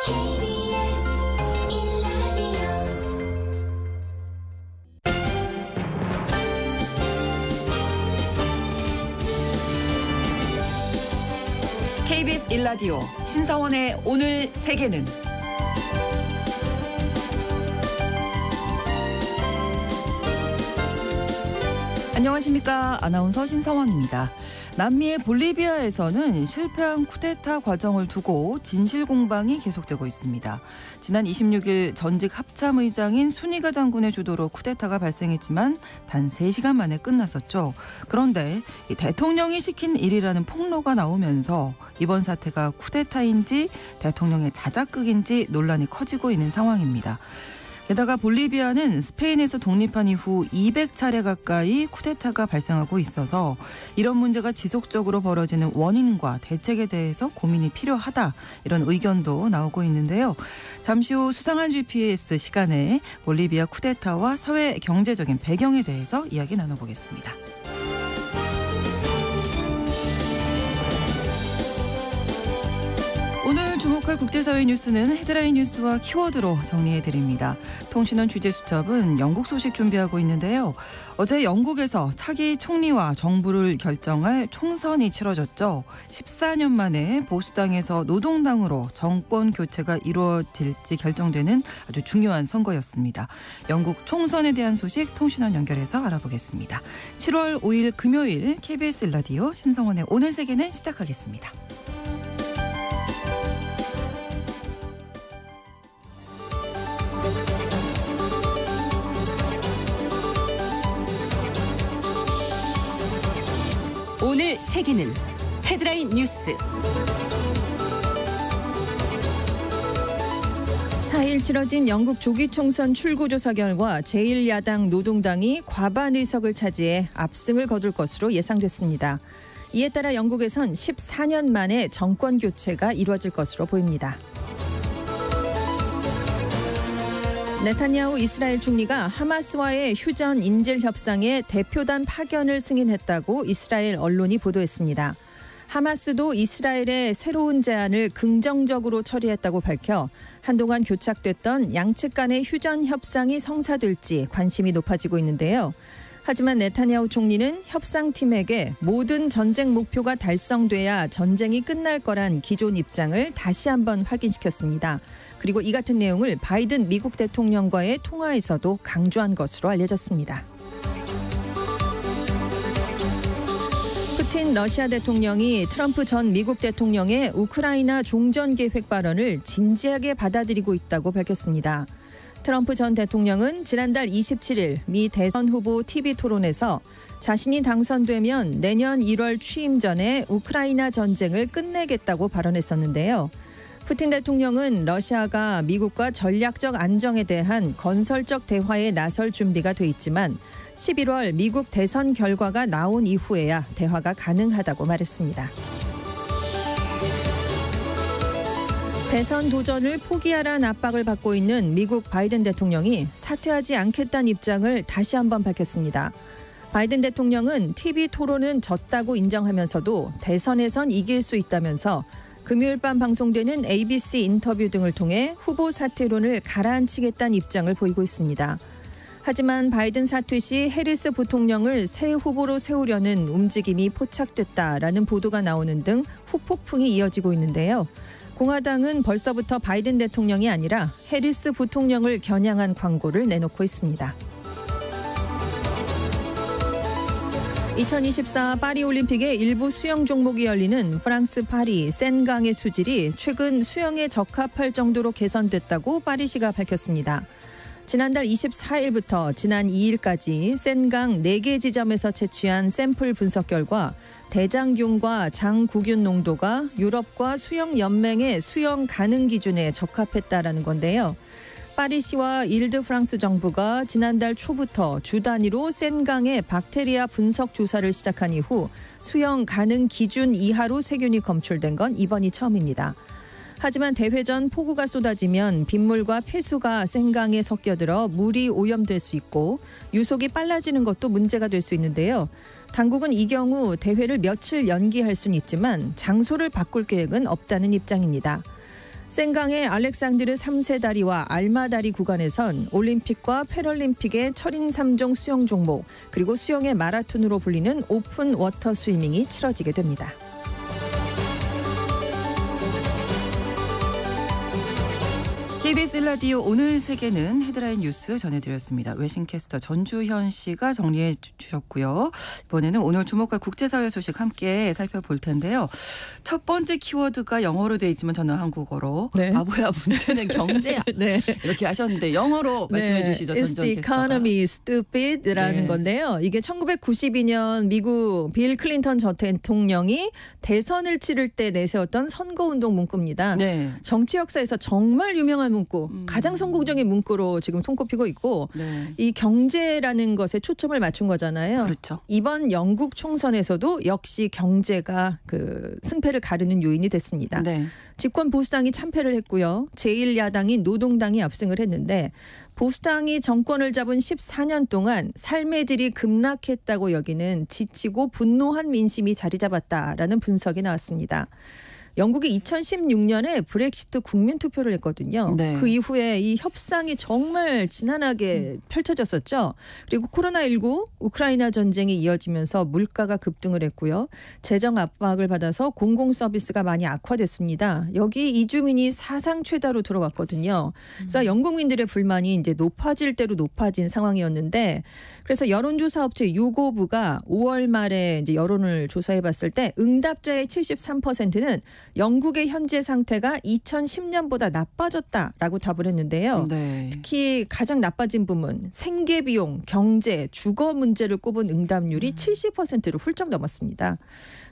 KBS 1라디오 KBS 1라디오 신성원의 오늘 세계는 안녕하십니까. 아나운서 신성원입니다. 남미의 볼리비아에서는 실패한 쿠데타 과정을 두고 진실 공방이 계속되고 있습니다. 지난 26일 전직 합참의장인 수니가 장군의 주도로 쿠데타가 발생했지만 단 3시간 만에 끝났었죠. 그런데 이 대통령이 시킨 일이라는 폭로가 나오면서 이번 사태가 쿠데타인지 대통령의 자작극인지 논란이 커지고 있는 상황입니다. 게다가 볼리비아는 스페인에서 독립한 이후 200차례 가까이 쿠데타가 발생하고 있어서 이런 문제가 지속적으로 벌어지는 원인과 대책에 대해서 고민이 필요하다, 이런 의견도 나오고 있는데요. 잠시 후 수상한 GPS 시간에 볼리비아 쿠데타와 사회 경제적인 배경에 대해서 이야기 나눠보겠습니다. 오늘 주목할 국제사회 뉴스는 헤드라인 뉴스와 키워드로 정리해드립니다. 통신원 취재수첩은 영국 소식 준비하고 있는데요. 어제 영국에서 차기 총리와 정부를 결정할 총선이 치러졌죠. 14년 만에 보수당에서 노동당으로 정권 교체가 이루어질지 결정되는 아주 중요한 선거였습니다. 영국 총선에 대한 소식 통신원 연결해서 알아보겠습니다. 7월 5일 금요일 KBS 라디오 신성원의 오늘 세계는 시작하겠습니다. 오늘 세계는 헤드라인 뉴스. 4일 치러진 영국 조기 총선 출구조사 결과 제1야당 노동당이 과반 의석을 차지해 압승을 거둘 것으로 예상됐습니다. 이에 따라 영국에선 14년 만에 정권 교체가 이루어질 것으로 보입니다. 네타냐후 이스라엘 총리가 하마스와의 휴전 인질 협상에 대표단 파견을 승인했다고 이스라엘 언론이 보도했습니다. 하마스도 이스라엘의 새로운 제안을 긍정적으로 처리했다고 밝혀 한동안 교착됐던 양측 간의 휴전 협상이 성사될지 관심이 높아지고 있는데요. 하지만 네타냐후 총리는 협상팀에게 모든 전쟁 목표가 달성돼야 전쟁이 끝날 거란 기존 입장을 다시 한번 확인시켰습니다. 그리고 이 같은 내용을 바이든 미국 대통령과의 통화에서도 강조한 것으로 알려졌습니다. 푸틴 러시아 대통령이 트럼프 전 미국 대통령의 우크라이나 종전 계획 발언을 진지하게 받아들이고 있다고 밝혔습니다. 트럼프 전 대통령은 지난달 27일 미 대선 후보 TV 토론에서 자신이 당선되면 내년 1월 취임 전에 우크라이나 전쟁을 끝내겠다고 발언했었는데요. 푸틴 대통령은 러시아가 미국과 전략적 안정에 대한 건설적 대화에 나설 준비가 돼 있지만 11월 미국 대선 결과가 나온 이후에야 대화가 가능하다고 말했습니다. 대선 도전을 포기하라는 압박을 받고 있는 미국 바이든 대통령이 사퇴하지 않겠다는 입장을 다시 한번 밝혔습니다. 바이든 대통령은 TV 토론은 졌다고 인정하면서도 대선에선 이길 수 있다면서 금요일 밤 방송되는 ABC 인터뷰 등을 통해 후보 사퇴론을 가라앉히겠다는 입장을 보이고 있습니다. 하지만 바이든 사퇴 시 해리스 부통령을 새 후보로 세우려는 움직임이 포착됐다라는 보도가 나오는 등 후폭풍이 이어지고 있는데요. 공화당은 벌써부터 바이든 대통령이 아니라 해리스 부통령을 겨냥한 광고를 내놓고 있습니다. 2024 파리올림픽의 일부 수영 종목이 열리는 프랑스 파리 센강의 수질이 최근 수영에 적합할 정도로 개선됐다고 파리시가 밝혔습니다. 지난달 24일부터 지난 2일까지 센강 4개 지점에서 채취한 샘플 분석 결과 대장균과 장구균 농도가 유럽과 수영연맹의 수영 가능 기준에 적합했다라는 건데요. 파리시와 일드프랑스 정부가 지난달 초부터 주 단위로 센강의 박테리아 분석 조사를 시작한 이후 수영 가능 기준 이하로 세균이 검출된 건 이번이 처음입니다. 하지만 대회 전 폭우가 쏟아지면 빗물과 폐수가 센강에 섞여들어 물이 오염될 수 있고 유속이 빨라지는 것도 문제가 될 수 있는데요. 당국은 이 경우 대회를 며칠 연기할 수는 있지만 장소를 바꿀 계획은 없다는 입장입니다. 센강의 알렉산드르 3세 다리와 알마 다리 구간에선 올림픽과 패럴림픽의 철인 3종 수영 종목 그리고 수영의 마라톤으로 불리는 오픈 워터 스위밍이 치러지게 됩니다. KBS 1라디오 오늘 세계는 헤드라인 뉴스 전해드렸습니다. 외신캐스터 전주현 씨가 정리해 주셨고요. 이번에는 오늘 주목할 국제사회 소식 함께 살펴볼 텐데요. 첫 번째 키워드가 영어로 돼 있지만 저는 한국어로 네. 바보야 문제는 경제야. 네. 이렇게 하셨는데 영어로 말씀해 주시죠. It's 전주현 the 캐스터가. economy stupid라는 네. 건데요. 이게 1992년 미국 빌 클린턴 전 대통령이 대선을 치를 때 내세웠던 선거운동 문구입니다. 네. 정치 역사에서 정말 유명한 문구, 가장 성공적인 문구로 지금 손꼽히고 있고 네. 이 경제라는 것에 초점을 맞춘 거잖아요. 그렇죠. 이번 영국 총선에서도 역시 경제가 그 승패를 가르는 요인이 됐습니다. 네. 집권 보수당이 참패를 했고요. 제1야당인 노동당이 압승을 했는데 보수당이 정권을 잡은 14년 동안 삶의 질이 급락했다고 여기는 지치고 분노한 민심이 자리 잡았다라는 분석이 나왔습니다. 영국이 2016년에 브렉시트 국민 투표를 했거든요. 네. 그 이후에 이 협상이 정말 지난하게 펼쳐졌었죠. 그리고 코로나19, 우크라이나 전쟁이 이어지면서 물가가 급등을 했고요. 재정 압박을 받아서 공공 서비스가 많이 악화됐습니다. 여기 이주민이 사상 최다로 들어왔거든요. 그래서 영국민들의 불만이 이제 높아질 대로 높아진 상황이었는데 그래서 여론조사 업체 유고부가 5월 말에 이제 여론을 조사해봤을 때 응답자의 73%는 영국의 현재 상태가 2010년보다 나빠졌다라고 답을 했는데요. 네. 특히 가장 나빠진 부문 생계비용, 경제, 주거 문제를 꼽은 응답률이 70%를 훌쩍 넘었습니다.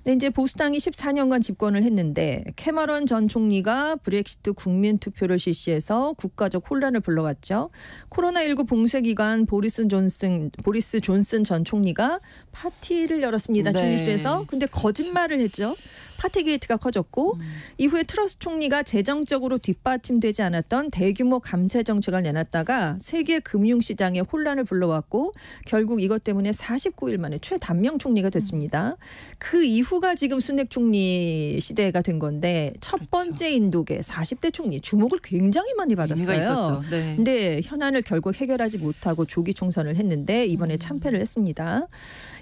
근데 이제 보수당이 14년간 집권을 했는데 캐머런 전 총리가 브렉시트 국민 투표를 실시해서 국가적 혼란을 불러왔죠. 코로나19 봉쇄 기간 보리스 존슨 전 총리가 파티를 열었습니다. 네. 총리실에서. 근데 거짓말을 했죠. 파티 게이트가 커졌고 이후에 트러스 총리가 재정적으로 뒷받침되지 않았던 대규모 감세 정책을 내놨다가 세계 금융시장에 혼란을 불러왔고 결국 이것 때문에 49일 만에 최단명 총리가 됐습니다. 그 이후가 지금 순핵 총리 시대가 된 건데 첫 번째 인도계 40대 총리 주목을 굉장히 많이 받았어요. 의미가 있었죠. 네. 근데 현안을 결국 해결하지 못하고 조기 총선을 했는데 이번에 참패를 했습니다.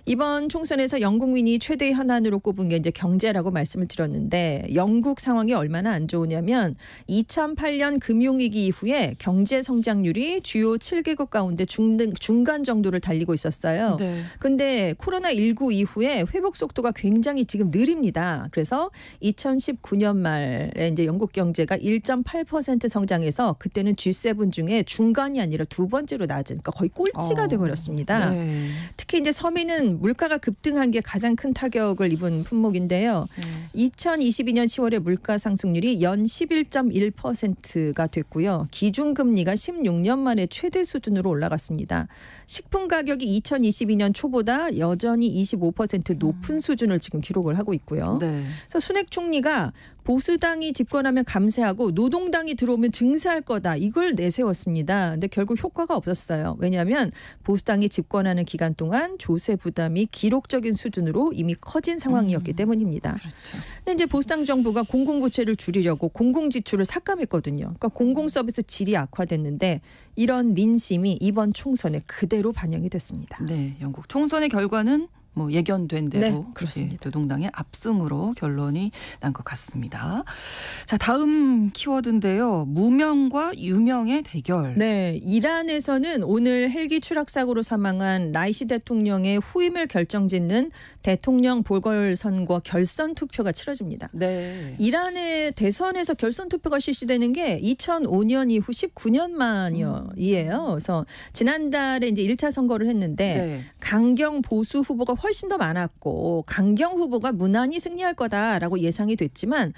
이번 총선에서 영국민이 최대 현안으로 꼽은 게 이제 경제라고 말씀을 드렸는데 영국 상황이 얼마나 안 좋으냐면 2008년 금융위기 이후에 경제 성장률이 주요 7개국 가운데 중간 정도를 달리고 있었어요. 네. 근데 코로나19 이후에 회복 속도가 굉장히 지금 느립니다. 그래서 2019년 말에 이제 영국 경제가 1.8% 성장해서 그때는 G7 중에 중간이 아니라 두 번째로 낮은 그러니까 거의 꼴찌가 돼버렸습니다. 네. 특히 이제 서민은 물가가 급등한 게 가장 큰 타격을 입은 품목인데요. 2022년 10월에 물가 상승률이 연 11.1%가 됐고요. 기준금리가 16년 만에 최대 수준으로 올라갔습니다. 식품 가격이 2022년 초보다 여전히 25% 높은 수준을 지금 기록을 하고 있고요. 네. 그래서 순핵 총리가 보수당이 집권하면 감세하고 노동당이 들어오면 증세할 거다. 이걸 내세웠습니다. 근데 결국 효과가 없었어요. 왜냐하면 보수당이 집권하는 기간 동안 조세 부담이 기록적인 수준으로 이미 커진 상황이었기 때문입니다. 그렇죠. 근데 이제 보수당 정부가 공공부채를 줄이려고 공공지출을 삭감했거든요. 그러니까 공공서비스 질이 악화됐는데 이런 민심이 이번 총선에 그대로 반영이 됐습니다. 네, 영국 총선의 결과는 뭐 예견된 대로 네, 그렇습니다. 노동당의 압승으로 결론이 난 것 같습니다. 자, 다음 키워드인데요. 무명과 유명의 대결. 네, 이란에서는 오늘 헬기 추락 사고로 사망한 라이시 대통령의 후임을 결정짓는 대통령 보궐선거 결선 투표가 치러집니다. 네. 이란의 대선에서 결선 투표가 실시되는 게 2005년 이후 19년 만이에요. 그래서 지난달에 이제 1차 선거를 했는데 네. 강경 보수 후보가 훨씬 더 많았고 강경 후보가 무난히 승리할 거다라고 예상이 됐지만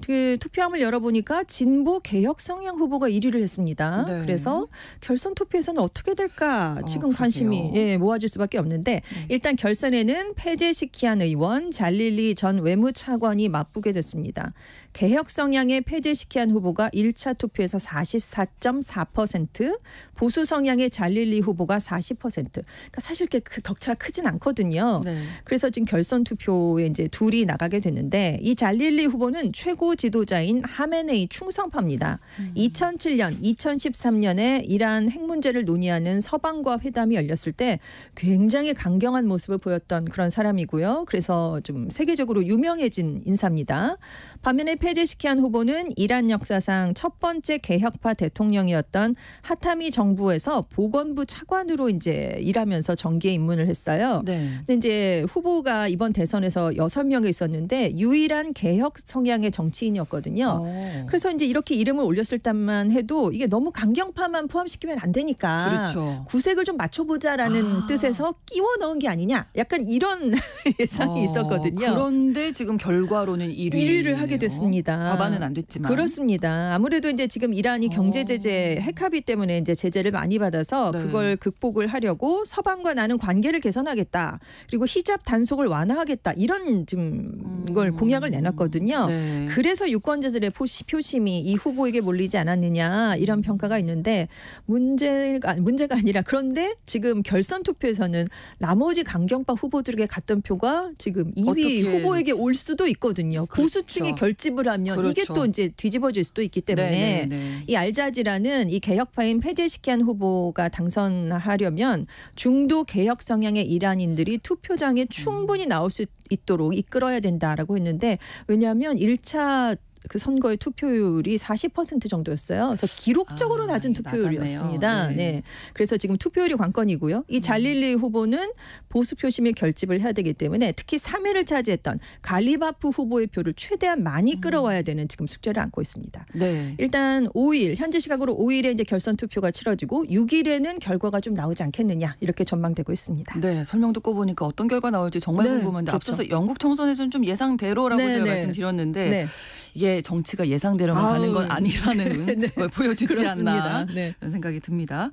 그 투표함을 열어보니까 진보 개혁 성향 후보가 1위를 했습니다. 네. 그래서 결선 투표에서는 어떻게 될까 지금 관심이 그러게요. 모아질 수밖에 없는데 일단 결선에는 페제시키안 의원, 잘릴리 전 외무차관이 맞붙게 됐습니다. 개혁 성향의 페제시키안 후보가 1차 투표에서 44.4%, 보수 성향의 잘릴리 후보가 40%. 그러니까 사실 그 격차가 크진 않거든요. 네. 그래서 지금 결선 투표에 이제 둘이 나가게 됐는데 이 잘릴리 후보는 최고 최고 지도자인 하메네이 충성파입니다. 2007년, 2013년에 이란 핵 문제를 논의하는 서방과 회담이 열렸을 때 굉장히 강경한 모습을 보였던 그런 사람이고요. 그래서 좀 세계적으로 유명해진 인사입니다. 반면에 페제시키안 후보는 이란 역사상 첫 번째 개혁파 대통령이었던 하타미 정부에서 보건부 차관으로 이제 일하면서 정계에 입문을 했어요. 네. 근데 이제 후보가 이번 대선에서 6명이 있었는데 유일한 개혁 성향의 정치인이었거든요. 그래서 이제 이렇게 이름을 올렸을 때만 해도 이게 너무 강경파만 포함시키면 안 되니까 그렇죠. 구색을 좀 맞춰보자라는 뜻에서 끼워 넣은 게 아니냐. 약간 이런 예상이 있었거든요. 그런데 지금 결과로는 1위를 하게 됐습니다. 과반은 안 됐지만. 그렇습니다. 아무래도 이제 지금 이란이 경제 제재 핵합의 때문에 이제 제재를 많이 받아서 네. 그걸 극복을 하려고 서방과 나는 관계를 개선하겠다. 그리고 히잡 단속을 완화하겠다. 이런 지금 걸 공약을 내놨거든요. 네. 그래서 유권자들의 표심이 이 후보에게 몰리지 않았느냐 이런 평가가 있는데 문제가 아니라 그런데 지금 결선 투표에서는 나머지 강경파 후보들에게 갔던 표가 지금 2위 후보에게 올 수도 있거든요. 그렇죠. 보수층이 결집을 하면 그렇죠. 이게 또 이제 뒤집어질 수도 있기 때문에 네. 이 알자지라는 이 개혁파인 페제시키안 후보가 당선하려면 중도 개혁 성향의 이란인들이 투표장에 충분히 나올 수 있도록 이끌어야 된다라고 했는데 왜냐하면 1차 그 선거의 투표율이 40% 정도였어요. 그래서 기록적으로 낮은 투표율이었습니다. 네. 그래서 지금 투표율이 관건이고요. 이 잘릴리 후보는 보수 표심이 결집을 해야 되기 때문에 특히 3위를 차지했던 갈리바프 후보의 표를 최대한 많이 끌어와야 되는 지금 숙제를 안고 있습니다. 네. 일단 5일 현지 시각으로 5일에 이제 결선 투표가 치러지고 6일에는 결과가 좀 나오지 않겠느냐 이렇게 전망되고 있습니다. 네, 설명 듣고 보니까 어떤 결과 나올지 정말 네, 궁금한데 그렇죠. 앞서서 영국 총선에서는 좀 예상대로라고 네, 제가 네. 말씀드렸는데 네. 이게 정치가 예상대로만 가는 건 아니라는 네. 걸 보여주지 그렇습니다. 않나 네. 그런 생각이 듭니다.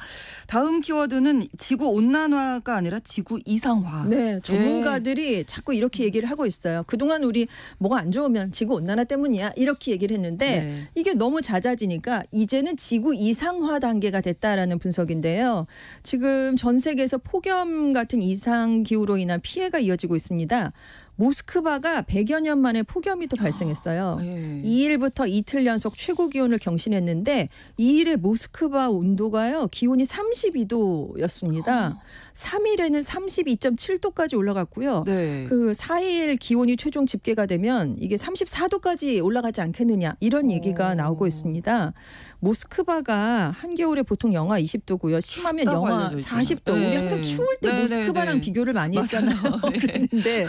다음 키워드는 지구 온난화가 아니라 지구 이상화. 네, 전문가들이 자꾸 이렇게 얘기를 하고 있어요. 그동안 우리 뭐가 안 좋으면 지구 온난화 때문이야 이렇게 얘기를 했는데 네. 이게 너무 잦아지니까 이제는 지구 이상화 단계가 됐다라는 분석인데요. 지금 전 세계에서 폭염 같은 이상 기후로 인한 피해가 이어지고 있습니다. 모스크바가 100여 년 만에 폭염이 또 발생했어요. 예. 2일부터 이틀 연속 최고 기온을 경신했는데 2일에 모스크바 온도가요. 기온이 32도였습니다. 3일에는 32.7도까지 올라갔고요. 네. 그 4일 기온이 최종 집계가 되면 이게 34도까지 올라가지 않겠느냐 이런 얘기가 나오고 있습니다. 모스크바가 한겨울에 보통 영하 20도고요. 심하면 춥다고 영하 알려져 있잖아요. 40도. 네. 우리 항상 추울 때 네, 모스크바랑 네, 네. 비교를 많이 맞아요. 했잖아요. 네. 그랬는데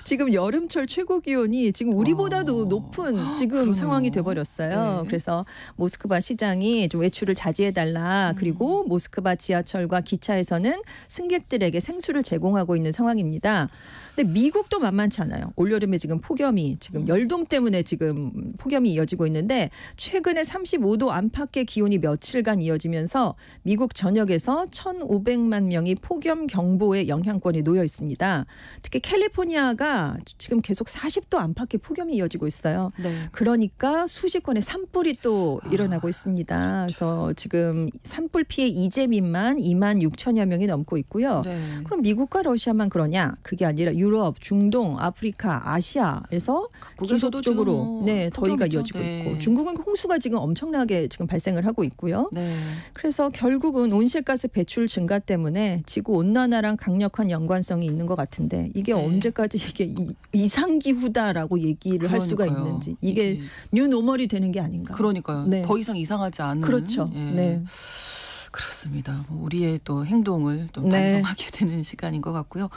지금 여름철 최고 기온이 지금 우리보다도 높은 지금 그러네요. 상황이 돼버렸어요. 네. 그래서 모스크바 시장이 좀 외출을 자제해달라. 그리고 모스크바 지하철과 기차에서는 승객들에게 생수를 제공하고 있는 상황입니다. 근데 미국도 만만치 않아요. 올여름에 지금 폭염이 지금 열돔 때문에 지금 폭염이 이어지고 있는데 최근에 35도 안팎의 기온이 며칠간 이어지면서 미국 전역에서 1,500만 명이 폭염 경보의 영향권에 놓여 있습니다. 특히 캘리포니아가 지금 계속 40도 안팎의 폭염이 이어지고 있어요. 네. 그러니까 수십 건의 산불이 또 일어나고 있습니다. 그래서 지금 산불 피해 이재민만 2만 6천여 명이 넘고 있고요. 네. 그럼 미국과 러시아만 그러냐? 그게 아니라 유럽, 중동, 아프리카, 아시아에서 각국에서도 기록적으로 지금 뭐 더위가 폭염이죠. 이어지고 네. 있고 중국은 홍수가 지금 엄청나게 지금 발생을 하고 있고요. 네. 그래서 결국은 온실가스 배출 증가 때문에 지구 온난화랑 강력한 연관성이 있는 것 같은데 이게 네. 언제까지 이게 이상기후다라고 얘기를 할 수가 그러니까요. 있는지 이게 뉴노멀이 되는 게 아닌가. 그러니까요. 네. 더 이상 이상하지 않은. 그렇죠. 예. 네. 그렇습니다. 뭐 우리의 또 행동을 또 네. 반성하게 되는 시간인 것 같고요.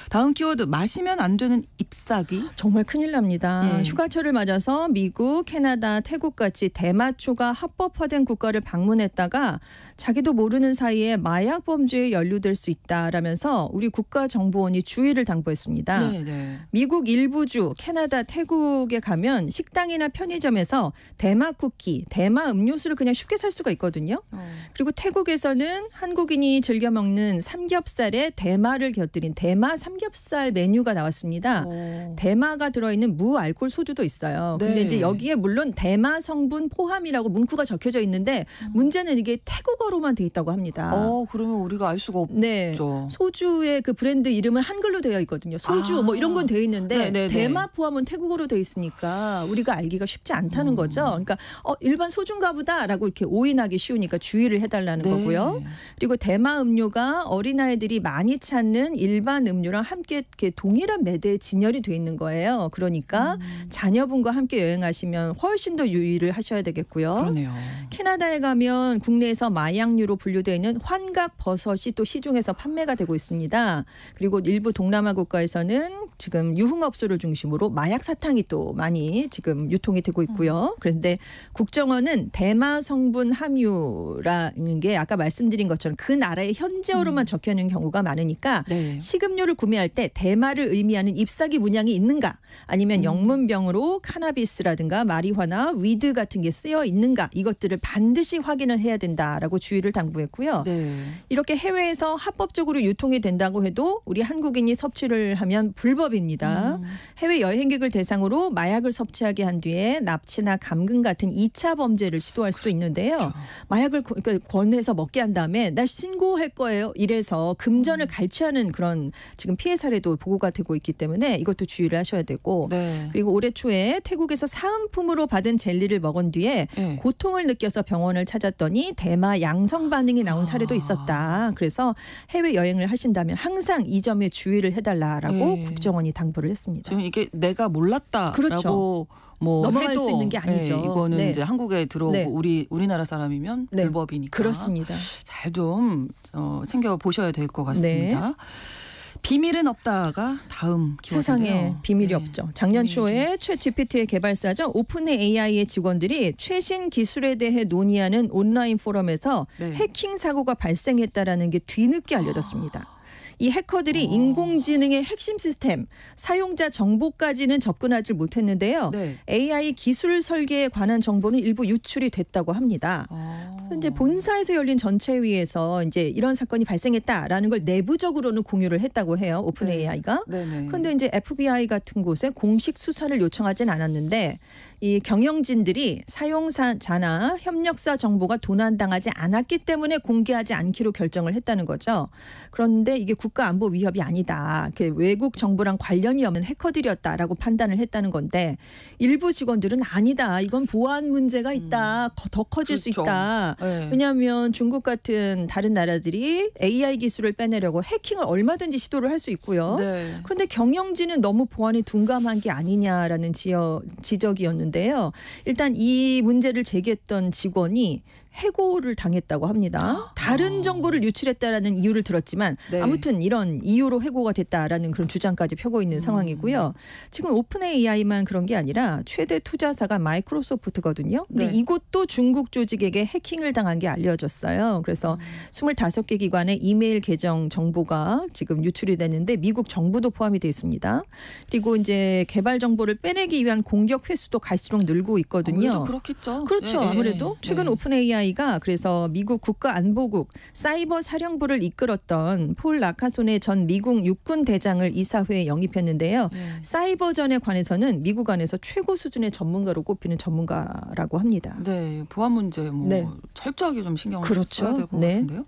다음 키워드 마시면 안 되는 잎사귀. 정말 큰일 납니다. 예. 휴가철을 맞아서 미국, 캐나다, 태국같이 대마초가 합법화된 국가를 방문했다가 자기도 모르는 사이에 마약 범죄에 연루될 수 있다라면서 우리 국가정보원이 주의를 당부했습니다. 네, 네. 미국 일부 주, 캐나다, 태국에 가면 식당이나 편의점에서 대마 쿠키, 대마 음료수를 그냥 쉽게 살 수가 있거든요. 그리고 태국에서 중국에서는 한국인이 즐겨 먹는 삼겹살에 대마를 곁들인 대마 삼겹살 메뉴가 나왔습니다. 대마가 들어있는 무알콜 소주도 있어요. 근데 네. 이제 여기에 물론 대마 성분 포함이라고 문구가 적혀져 있는데 문제는 이게 태국어로만 돼 있다고 합니다. 그러면 우리가 알 수가 없죠. 네. 소주의 그 브랜드 이름은 한글로 되어 있거든요. 소주 뭐 이런 건 되어 있는데 네네네. 대마 포함은 태국어로 되어 있으니까 우리가 알기가 쉽지 않다는 거죠. 그러니까 일반 소주인가 보다라고 이렇게 오인하기 쉬우니까 주의를 해달라는 네. 거고요. 그리고 대마 음료가 어린아이들이 많이 찾는 일반 음료랑 함께 이렇게 동일한 매대에 진열이 돼 있는 거예요. 그러니까 자녀분과 함께 여행하시면 훨씬 더 유의를 하셔야 되겠고요. 그러네요. 캐나다에 가면 국내에서 마약류로 분류되어 있는 환각 버섯이 또 시중에서 판매가 되고 있습니다. 그리고 일부 동남아 국가에서는 지금 유흥업소를 중심으로 마약 사탕이 또 많이 지금 유통이 되고 있고요. 그런데 국정원은 대마 성분 함유라는 게 아까 말씀드린 것처럼 그 나라의 현지어로만 적혀 있는 경우가 많으니까 네. 식음료를 구매할 때 대마를 의미하는 잎사귀 문양이 있는가 아니면 영문병으로 카나비스라든가 마리화나 위드 같은 게 쓰여 있는가 이것들을 반드시 확인을 해야 된다라고 주의를 당부했고요. 네. 이렇게 해외에서 합법적으로 유통이 된다고 해도 우리 한국인이 섭취를 하면 불법입니다. 해외 여행객을 대상으로 마약을 섭취하게 한 뒤에 납치나 감금 같은 2차 범죄를 시도할 수 있는데요. 그렇죠. 마약을 권해서 먹게 한 다음에 나 신고할 거예요. 이래서 금전을 갈취하는 그런 지금 피해 사례도 보고가 되고 있기 때문에 이것도 주의를 하셔야 되고 네. 그리고 올해 초에 태국에서 사은품으로 받은 젤리를 먹은 뒤에 네. 고통을 느껴서 병원을 찾았더니 대마 양성 반응이 나온 사례도 있었다. 그래서 해외 여행을 하신다면 항상 이 점에 주의를 해달라라고 네. 국정원이 당부를 했습니다. 지금 이게 내가 몰랐다라고 그렇죠. 뭐 넘어갈 해도 수 있는 게 아니죠. 이거는 네. 이제 한국에 들어오고 네. 우리나라 사람이면 네. 불법이니까 그렇습니다. 잘 좀 챙겨 보셔야 될 것 같습니다. 비밀은 없다가 다음 키워드인데요. 세상에 비밀이 네. 없죠. 작년 비밀이 초에 챗 GPT의 개발사죠. 오픈 AI의 직원들이 최신 기술에 대해 논의하는 온라인 포럼에서 네. 해킹 사고가 발생했다라는 게 뒤늦게 알려졌습니다. 이 해커들이 인공지능의 핵심 시스템, 사용자 정보까지는 접근하지 못했는데요. 네. AI 기술 설계에 관한 정보는 일부 유출이 됐다고 합니다. 그래서 이제 본사에서 열린 전체회의에서 이제 이런 사건이 발생했다라는 걸 내부적으로는 공유를 했다고 해요. 오픈 네. AI가. 네네. 그런데 이제 FBI 같은 곳에 공식 수사를 요청하진 않았는데 이 경영진들이 사용자나 협력사 정보가 도난당하지 않았기 때문에 공개하지 않기로 결정을 했다는 거죠. 그런데 이게 국가 안보 위협이 아니다. 외국 정보랑 관련이 없는 해커들이었다라고 판단을 했다는 건데 일부 직원들은 아니다. 이건 보안 문제가 있다. 더 커질 수 그렇죠. 있다. 네. 왜냐하면 중국 같은 다른 나라들이 AI 기술을 빼내려고 해킹을 얼마든지 시도를 할 수 있고요. 네. 그런데 경영진은 너무 보안이 둔감한 게 아니냐라는 지적이었는데요. 일단 이 문제를 제기했던 직원이 해고를 당했다고 합니다. 다른 정보를 유출했다라는 이유를 들었지만 네. 아무튼 이런 이유로 해고가 됐다라는 그런 주장까지 펴고 있는 상황이고요. 지금 오픈 AI만 그런 게 아니라 최대 투자사가 마이크로소프트거든요. 근데 네. 이곳도 중국 조직에게 해킹을 당한 게 알려졌어요. 그래서 25개 기관의 이메일 계정 정보가 지금 유출이 됐는데 미국 정부도 포함이 되어 있습니다. 그리고 이제 개발 정보를 빼내기 위한 공격 횟수도 갈수록 늘고 있거든요. 아무래도 그렇겠죠. 그렇죠. 네, 아무래도 최근 네. 오픈 AI가 그래서 미국 국가안보국 사이버 사령부를 이끌었던 폴 라카손의 전 미국 육군 대장을 이사회에 영입했는데요. 네. 사이버전에 관해서는 미국 안에서 최고 수준의 전문가로 꼽히는 전문가라고 합니다. 네, 보안 문제 뭐 네. 철저하게 좀 신경을 그렇죠. 써야 될 것 네. 같은데요.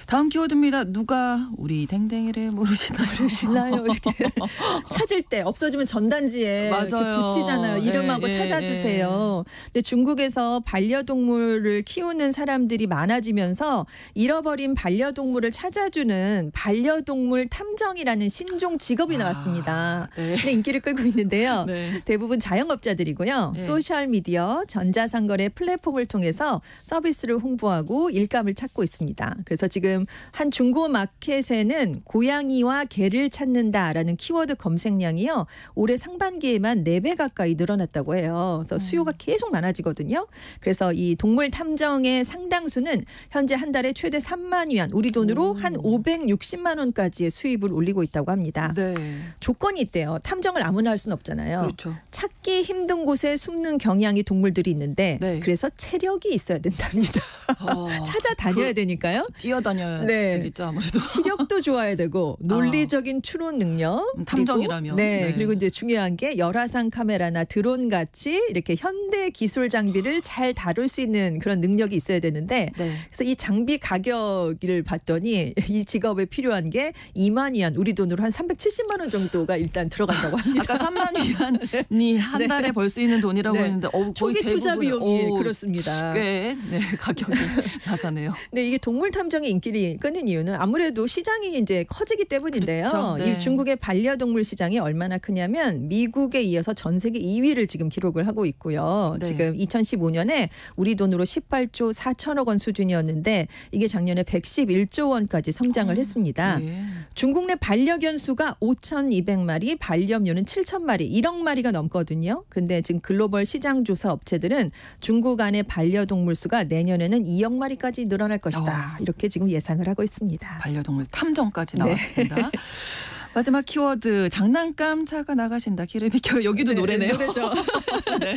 다음 키워드입니다. 누가 우리 댕댕이를 모르시나요? 시나요 이렇게 찾을 때 없어지면 전단지에 이렇게 맞아요. 붙이잖아요. 이름하고 예, 찾아주세요. 근데 중국에서 반려동물을 키우는 사람들이 많아지면서 잃어버린 반려동물을 찾아주는 반려동물 탐정이라는 신종 직업이 나왔습니다. 네. 근데 인기를 끌고 있는데요. 네. 대부분 자영업자들이고요. 네. 소셜미디어, 전자상거래 플랫폼을 통해서 서비스를 홍보하고 일감을 찾고 있습니다. 그래서 지금 지금 한 중고 마켓에는 고양이와 개를 찾는다라는 키워드 검색량이요. 올해 상반기에만 4배 가까이 늘어났다고 해요. 그래서 수요가 계속 많아지거든요. 그래서 이 동물 탐정의 상당수는 현재 한 달에 최대 3만 위안, 우리 돈으로 한 560만 원까지의 수입을 올리고 있다고 합니다. 네. 조건이 있대요. 탐정을 아무나 할 수는 없잖아요. 그렇죠. 찾기 힘든 곳에 숨는 경향이 동물들이 있는데 네. 그래서 체력이 있어야 된답니다. 찾아다녀야 되니까요. 뛰어다녀야 네. 되겠죠, 아무래도. 시력도 좋아야 되고 논리적인 추론 능력, 탐정이라면. 네, 그리고 이제 중요한 게 열화상 카메라나 드론 같이 이렇게 현대 기술 장비를 잘 다룰 수 있는 그런 능력이 있어야 되는데 네. 그래서 이 장비 가격을 봤더니 이 직업에 필요한 게 2만 위안, 우리 돈으로 한 370만 원 정도가 일단 들어간다고 합니다. 아까 3만 위안이 한 달에 벌 수 있는 돈이라고 네. 했는데 거의 초기 투자 대부분, 비용이 그렇습니다. 꽤 가격이 나가네요. 네, 이게 동물 탐정의 인기를 끄는 이유는 아무래도 시장이 이제 커지기 때문인데요. 그렇죠. 네. 이 중국의 반려동물 시장이 얼마나 크냐면 미국에 이어서 전 세계 2위를 지금 기록을 하고 있고요. 네. 지금 2015년에 우리 돈으로 18조 4천억 원 수준이었는데 이게 작년에 111조 원까지 성장을 했습니다. 네. 중국 내 반려견 수가 5,200마리, 반려묘는 7,000마리, 1억 마리가 넘거든요. 그런데 지금 글로벌 시장 조사 업체들은 중국 안의 반려동물 수가 내년에는 2억 마리까지 늘어날 것이다. 이렇게 지금 예상을 하고 있습니다. 반려동물 탐정까지 네. 나왔습니다. 마지막 키워드 장난감 차가 나가신다. 기름이 켜. 여기도 노래네요. 노래죠. 네.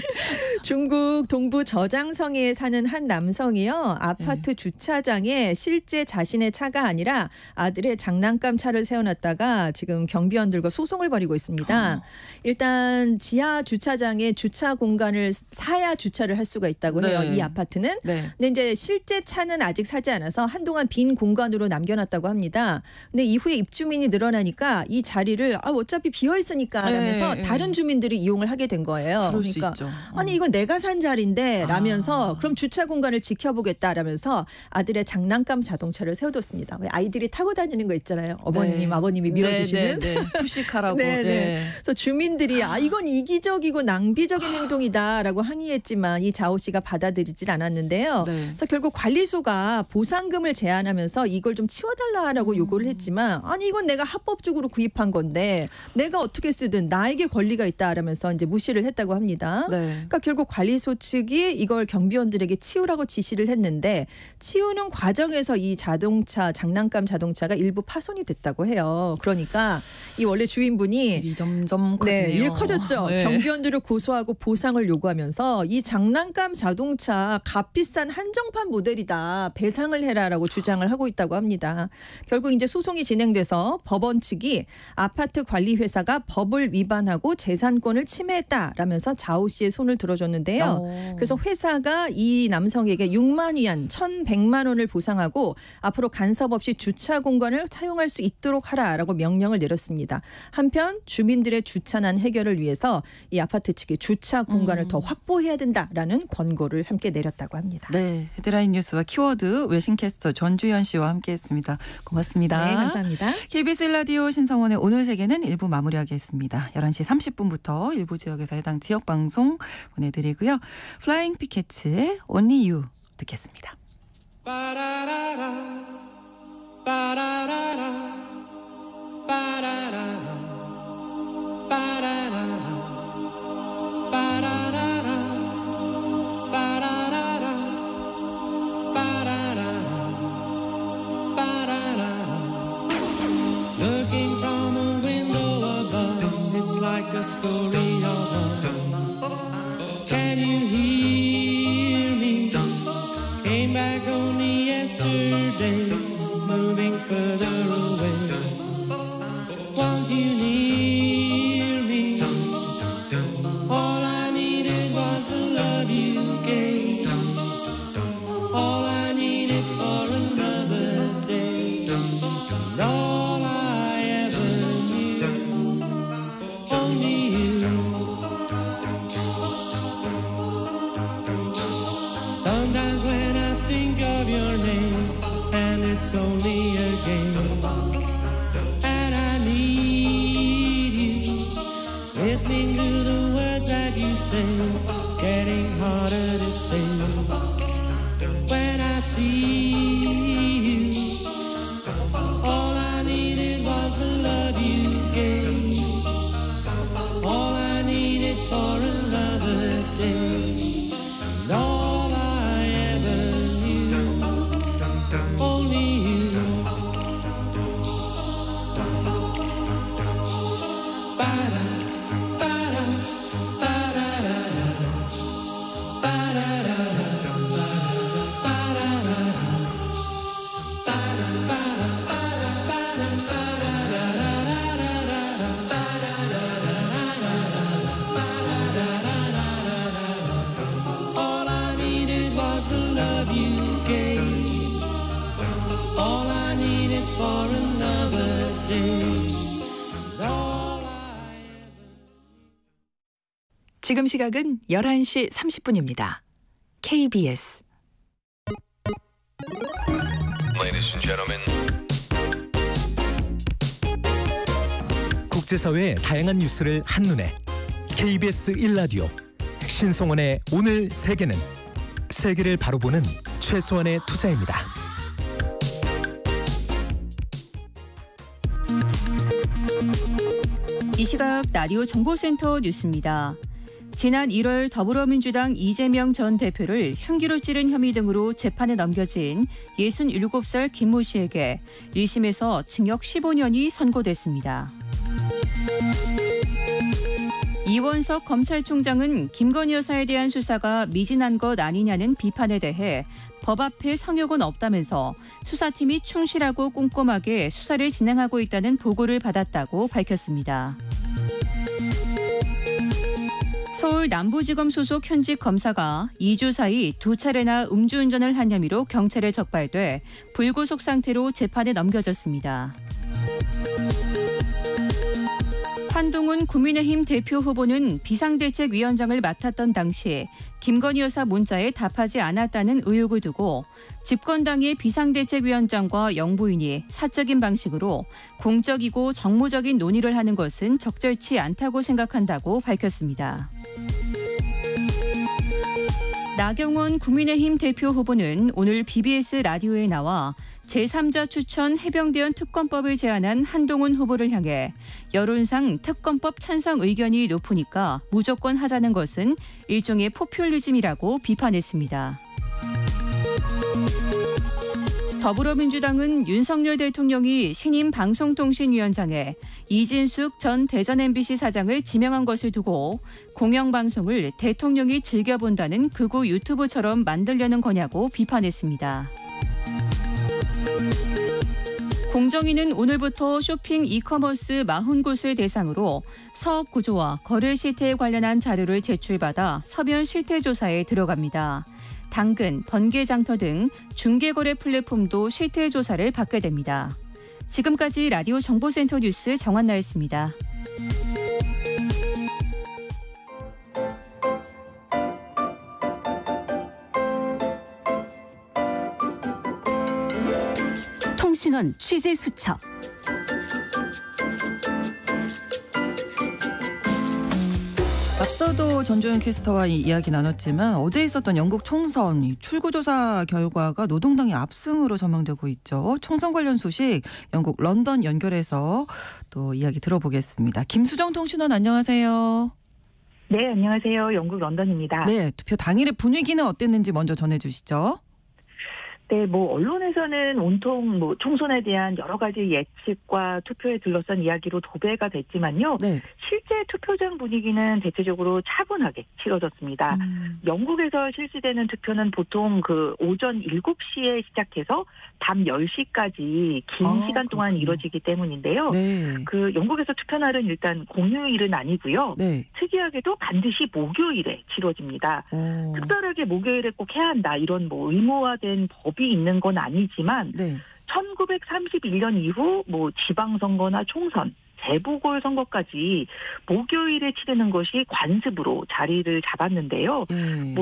중국 동부 저장성에 사는 한 남성이요. 아파트 주차장에 실제 자신의 차가 아니라 아들의 장난감 차를 세워놨다가 지금 경비원들과 소송을 벌이고 있습니다. 일단 지하 주차장에 주차 공간을 사야 주차를 할 수가 있다고 해요. 네. 이 아파트는. 네. 근데 이제 실제 차는 아직 사지 않아서 한동안 빈 공간으로 남겨놨다고 합니다. 근데 이후에 입주민이 늘어나니까 이 자리를 어차피 비어 있으니까 라면서 네, 다른 주민들이 이용을 하게 된 거예요. 그럴 수 그러니까 있죠. 아니 이건 내가 산 자리인데 라면서 그럼 주차 공간을 지켜보겠다라면서 아들의 장난감 자동차를 세워뒀습니다. 왜 아이들이 타고 다니는 거 있잖아요. 어머님, 네. 아버님이 밀어주시는. 네, 네, 네. 푸시카라고. 네, 네. 네. 그래서 주민들이 이건 이기적이고 낭비적인 행동이다라고 항의했지만 이 자오 씨가 받아들이질 않았는데요. 네. 그래서 결국 관리소가 보상금을 제한하면서 이걸 좀 치워달라라고 요구를 했지만 아니 이건 내가 합법적으로 구입한 건데 내가 어떻게 쓰든 나에게 권리가 있다라면서 이제 무시를 했다고 합니다. 네. 그러니까 결국 관리소 측이 이걸 경비원들에게 치우라고 지시를 했는데 치우는 과정에서 이 자동차 장난감 자동차가 일부 파손이 됐다고 해요. 그러니까 이 원래 주인분이 일이 점점 커지네요. 일 커졌죠. 네. 경비원들을 고소하고 보상을 요구하면서 이 장난감 자동차 값비싼 한정판 모델이다. 배상을 해라라고 주장을 하고 있다고 합니다. 결국 이제 소송이 진행돼서 법원 측이 아파트 관리 회사가 법을 위반하고 재산권을 침해했다라면서 자오 씨의 손을 들어줬는데요. 그래서 회사가 이 남성에게 6만 위안 1,100만 원을 보상하고 앞으로 간섭 없이 주차 공간을 사용할 수 있도록 하라라고 명령을 내렸습니다. 한편 주민들의 주차난 해결을 위해서 이 아파트 측이 주차 공간을 더 확보해야 된다라는 권고를 함께 내렸다고 합니다. 네, 헤드라인 뉴스와 키워드 외신캐스터 전주현 씨와 함께했습니다. 고맙습니다. 네, 감사합니다. KBS 라디오 신성원의 오늘 세계는 1부 마무리하겠습니다. 11시 30분부터 일부 지역에서 해당 지역 방송 보내드리고요. 플라잉 피켓츠의 Only You 듣겠습니다. Looking from a window above, it's like a story of love. Can you hear me? Came back only yesterday, moving further away. Want you near me? All I needed was the love you gave. All I needed for another day. And all I ever knew, only you. Sometimes when I think of your name, and it's only a game, and I need you, listening to the words that you say, it's getting harder to say. When I see you, day. All I 지금 시각은 11시 30분입니다. KBS Ladies and gentlemen. 국제사회의 다양한 뉴스를 한눈에 KBS 1라디오 신송원의 오늘 세계는 세계를 바로 보는 최소한의 투자입니다. 이 시각 라디오 정보센터 뉴스입니다. 지난 1월 더불어민주당 이재명 전 대표를 흉기로 찌른 혐의 등으로 재판에 넘겨진 67살 김모 씨에게 1심에서 징역 15년이 선고됐습니다. 이원석 검찰총장은 김건희 여사에 대한 수사가 미진한 것 아니냐는 비판에 대해 법 앞에 성역은 없다면서 수사팀이 충실하고 꼼꼼하게 수사를 진행하고 있다는 보고를 받았다고 밝혔습니다. 서울 남부지검 소속 현직 검사가 2주 사이 2차례나 음주운전을 한 혐의로 경찰에 적발돼 불구속 상태로 재판에 넘겨졌습니다. 한동훈 국민의힘 대표 후보는 비상대책위원장을 맡았던 당시 김건희 여사 문자에 답하지 않았다는 의혹을 두고 집권당의 비상대책위원장과 영부인이 사적인 방식으로 공적이고 정무적인 논의를 하는 것은 적절치 않다고 생각한다고 밝혔습니다. 나경원 국민의힘 대표 후보는 오늘 BBS 라디오에 나와 제3자 추천 해병대원 특검법을 제안한 한동훈 후보를 향해 여론상 특검법 찬성 의견이 높으니까 무조건 하자는 것은 일종의 포퓰리즘이라고 비판했습니다. 더불어민주당은 윤석열 대통령이 신임 방송통신위원장에 이진숙 전 대전 MBC 사장을 지명한 것을 두고 공영방송을 대통령이 즐겨본다는 극우 유튜브처럼 만들려는 거냐고 비판했습니다. 공정위는 오늘부터 쇼핑 이커머스 40곳을 대상으로 사업 구조와 거래 실태에 관련한 자료를 제출받아 서면 실태 조사에 들어갑니다. 당근, 번개장터 등 중개거래 플랫폼도 실태 조사를 받게 됩니다. 지금까지 라디오 정보센터 뉴스 정한나였습니다. 통신원 취재 수첩. 앞서도 전조연 캐스터와 이야기 나눴지만 어제 있었던 영국 총선 출구조사 결과가 노동당의 압승으로 전망되고 있죠. 총선 관련 소식 영국 런던 연결해서 또 이야기 들어보겠습니다. 김수정 통신원 안녕하세요. 네, 안녕하세요. 영국 런던입니다. 네, 투표 당일의 분위기는 어땠는지 먼저 전해주시죠. 네, 언론에서는 온통 총선에 대한 여러 가지 예측과 투표에 둘러싼 이야기로 도배가 됐지만요. 네. 실제 투표장 분위기는 대체적으로 차분하게 치러졌습니다. 영국에서 실시되는 투표는 보통 오전 7시에 시작해서 밤 10시까지 긴 시간 동안 그렇군요. 이루어지기 때문인데요. 네. 영국에서 투표날은 일단 공휴일은 아니고요. 네. 특이하게도 반드시 목요일에 치러집니다. 오. 특별하게 목요일에 꼭 해야 한다 이런 의무화된 법이 있는 건 아니지만 네. 1931년 이후 지방선거나 총선, 재보궐선거까지 목요일에 치르는 것이 관습으로 자리를 잡았는데요.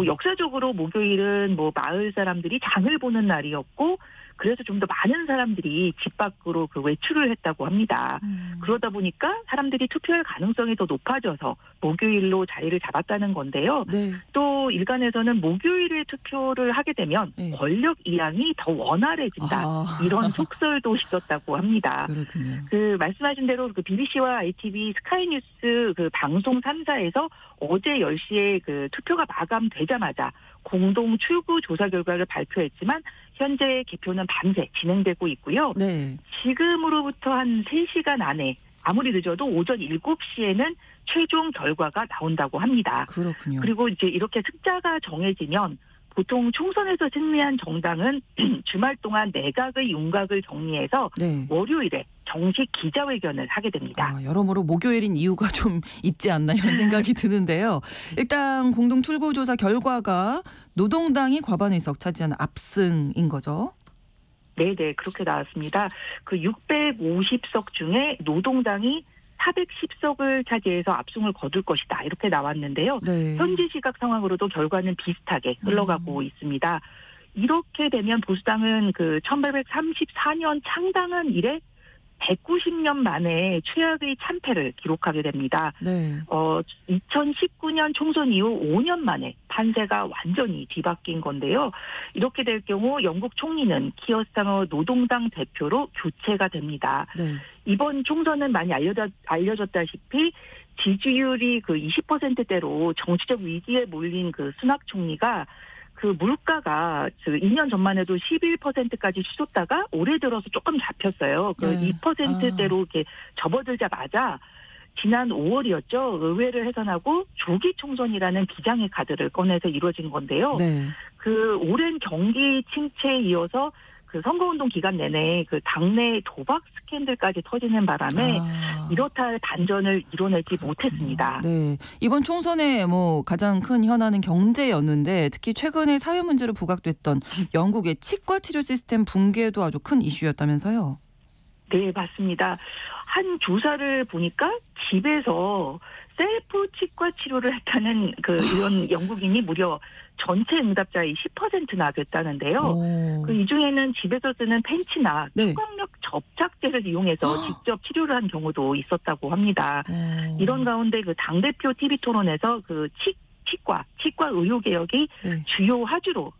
역사적으로 목요일은 마을 사람들이 장을 보는 날이었고 그래서 좀 더 많은 사람들이 집 밖으로 외출을 했다고 합니다. 그러다 보니까 사람들이 투표할 가능성이 더 높아져서 목요일로 자리를 잡았다는 건데요. 네. 또 일간에서는 목요일에 투표를 하게 되면 네. 권력 이양이 더 원활해진다. 이런 속설도 있었다고 합니다. 그렇군요. 말씀하신 대로 BBC와 ITV, 스카이뉴스 방송 3사에서 어제 10시에 투표가 마감되자마자 공동 출구 조사 결과를 발표했지만 현재 개표는 밤새 진행되고 있고요. 네. 지금으로부터 한 3시간 안에 아무리 늦어도 오전 7시에는 최종 결과가 나온다고 합니다. 그렇군요. 그리고 이제 이렇게 숫자가 정해지면 보통 총선에서 승리한 정당은 주말 동안 내각의 윤곽을 정리해서 네. 월요일에 정식 기자회견을 하게 됩니다. 여러모로 목요일인 이유가 좀 있지 않나 이런 생각이 드는데요. 일단 공동 출구조사 결과가 노동당이 과반 의석 차지한 압승인 거죠. 네네, 그렇게 나왔습니다. 그 650석 중에 노동당이 410석을 차지해서 압승을 거둘 것이다. 이렇게 나왔는데요. 네. 현지 시각 상황으로도 결과는 비슷하게 흘러가고 있습니다. 이렇게 되면 보수당은 그 1834년 창당한 이래 190년 만에 최악의 참패를 기록하게 됩니다. 네. 2019년 총선 이후 5년 만에 판세가 완전히 뒤바뀐 건데요. 이렇게 될 경우 영국 총리는 키어 스타머 노동당 대표로 교체가 됩니다. 네. 이번 총선은 많이 알려졌다시피 지지율이 그 20%대로 정치적 위기에 몰린 그 수낙 총리가 그 물가가 2년 전만 해도 11%까지 치솟다가 올해 들어서 조금 잡혔어요. 그 네. 2%대로 이렇게 접어들자마자 지난 5월이었죠. 의회를 해산하고 조기 총선이라는 비장의 카드를 꺼내서 이루어진 건데요. 네. 그 오랜 경기 침체에 이어서 그 선거운동 기간 내내 그 당내 도박 스캔들까지 터지는 바람에 이렇다 할 반전을 이뤄내지 못했습니다. 네. 이번 총선의 뭐 가장 큰 현안은 경제였는데 특히 최근에 사회 문제로 부각됐던 영국의 치과 치료 시스템 붕괴도 아주 큰 이슈였다면서요? 네, 맞습니다. 한 조사를 보니까 집에서 셀프 치과 치료를 했다는 이런 영국인이 무려 전체 응답자의 10%나 됐다는데요. 그 이 중에는 집에서 쓰는 펜치나 네. 초강력 접착제를 이용해서 직접 치료를 한 경우도 있었다고 합니다. 이런 가운데 그 당대표 TV 토론에서 그 치과 의료개혁이 네. 주요 화제로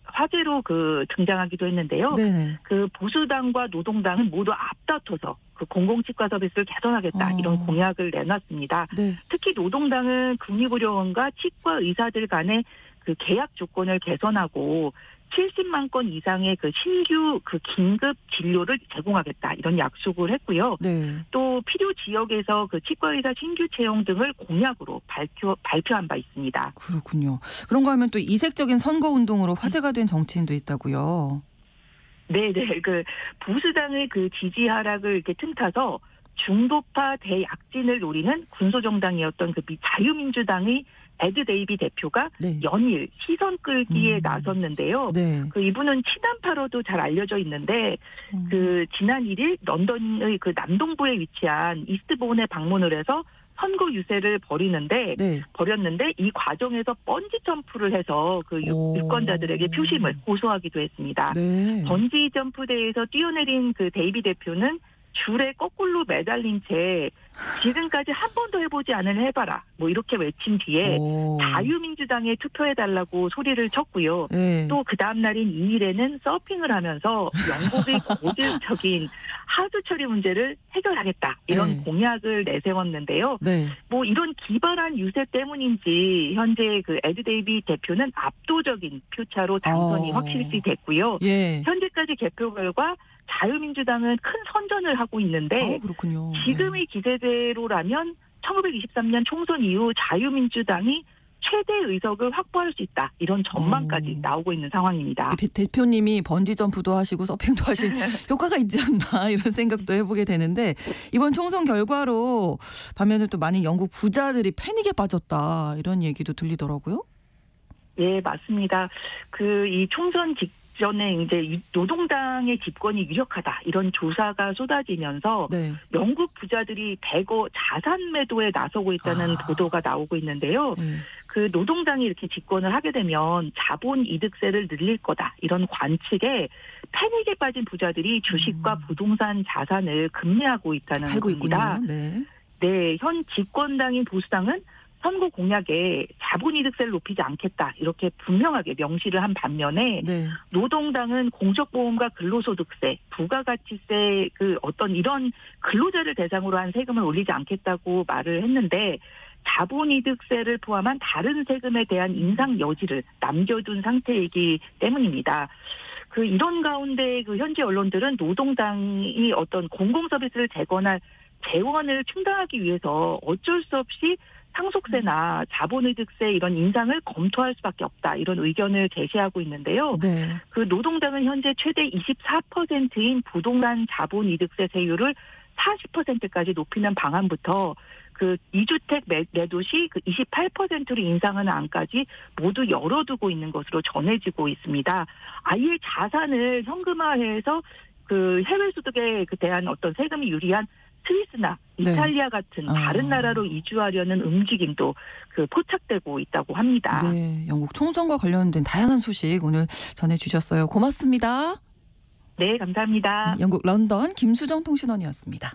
등장하기도 했는데요. 네네. 그 보수당과 노동당은 모두 앞다퉈서 그 공공치과 서비스를 개선하겠다 이런 공약을 내놨습니다. 네. 특히 노동당은 국립의료원과 치과 의사들 간의 그 계약 조건을 개선하고 70만 건 이상의 그 신규 그 긴급 진료를 제공하겠다 이런 약속을 했고요. 네. 또 필요 지역에서 그 치과 의사 신규 채용 등을 공약으로 발표한 바 있습니다. 그렇군요. 그런가 하면 또 이색적인 선거 운동으로 화제가 된 정치인도 있다고요. 네네. 그 보수당의 그 지지 하락을 이렇게 틈타서 중도파 대약진을 노리는 군소정당이었던 그 자유민주당의 에드 데이비 대표가 네. 연일 시선 끌기에 나섰는데요. 네. 그 이분은 친한파로도 잘 알려져 있는데 그 지난 1일 런던의 그 남동부에 위치한 이스트본에 방문을 해서 선거 유세를 벌였는데 이 과정에서 번지 점프를 해서 그 유권자들에게 표심을 호소하기도 했습니다. 네. 번지 점프대에서 뛰어내린 그 데이비 대표는 줄에 거꾸로 매달린 채 지금까지 한 번도 해보지 않은 해봐라 뭐 이렇게 외친 뒤에 자유민주당에 투표해달라고 소리를 쳤고요. 네. 또 그 다음 날인 2일에는 서핑을 하면서 영국의 고질적인 하수 처리 문제를 해결하겠다 이런 공약을 내세웠는데요. 네. 뭐 이런 기발한 유세 때문인지 현재 그 에드 데이비 대표는 압도적인 표차로 당선이 확실시 됐고요. 예. 현재까지 개표 결과 자유민주당은 큰 선전을 하고 있는데 그렇군요. 지금의 기세대로라면 1923년 총선 이후 자유민주당이 최대 의석을 확보할 수 있다. 이런 전망까지 나오고 있는 상황입니다. 대표님이 번지점프도 하시고 서핑도 하신 효과가 있지 않나 이런 생각도 해보게 되는데 이번 총선 결과로 반면에 또 많은 영국 부자들이 패닉에 빠졌다 이런 얘기도 들리더라고요. 네, 맞습니다. 이 총선 직전에 이제 노동당의 집권이 유력하다 이런 조사가 쏟아지면서 영국 부자들이 대거 자산 매도에 나서고 있다는 보도가 나오고 있는데요. 그 노동당이 이렇게 집권을 하게 되면 자본 이득세를 늘릴 거다 이런 관측에 패닉에 빠진 부자들이 주식과 부동산 자산을 급매하고 있다는 겁니다. 네, 현 집권당인 보수당은 선거 공약에 자본이득세를 높이지 않겠다 이렇게 분명하게 명시를 한 반면에 노동당은 공적보험과 근로소득세, 부가가치세 이런 근로자를 대상으로 한 세금을 올리지 않겠다고 말을 했는데 자본이득세를 포함한 다른 세금에 대한 인상 여지를 남겨둔 상태이기 때문입니다. 이런 가운데 현지 언론들은 노동당이 어떤 공공서비스를 재원을 충당하기 위해서 어쩔 수 없이 상속세나 자본이득세 이런 인상을 검토할 수밖에 없다 이런 의견을 제시하고 있는데요. 노동당은 현재 최대 24%인 부동산 자본이득세 세율을 40%까지 높이는 방안부터 2주택 매도 시 28%로 인상하는 안까지 모두 열어두고 있는 것으로 전해지고 있습니다. 아예 자산을 현금화해서 그 해외 소득에 대한 어떤 세금이 유리한 스위스나 네. 이탈리아 같은 다른 나라로 이주하려는 움직임도 그 포착되고 있다고 합니다. 네, 영국 총선과 관련된 다양한 소식 오늘 전해주셨어요. 고맙습니다. 네, 감사합니다. 영국 런던 김수정 통신원이었습니다.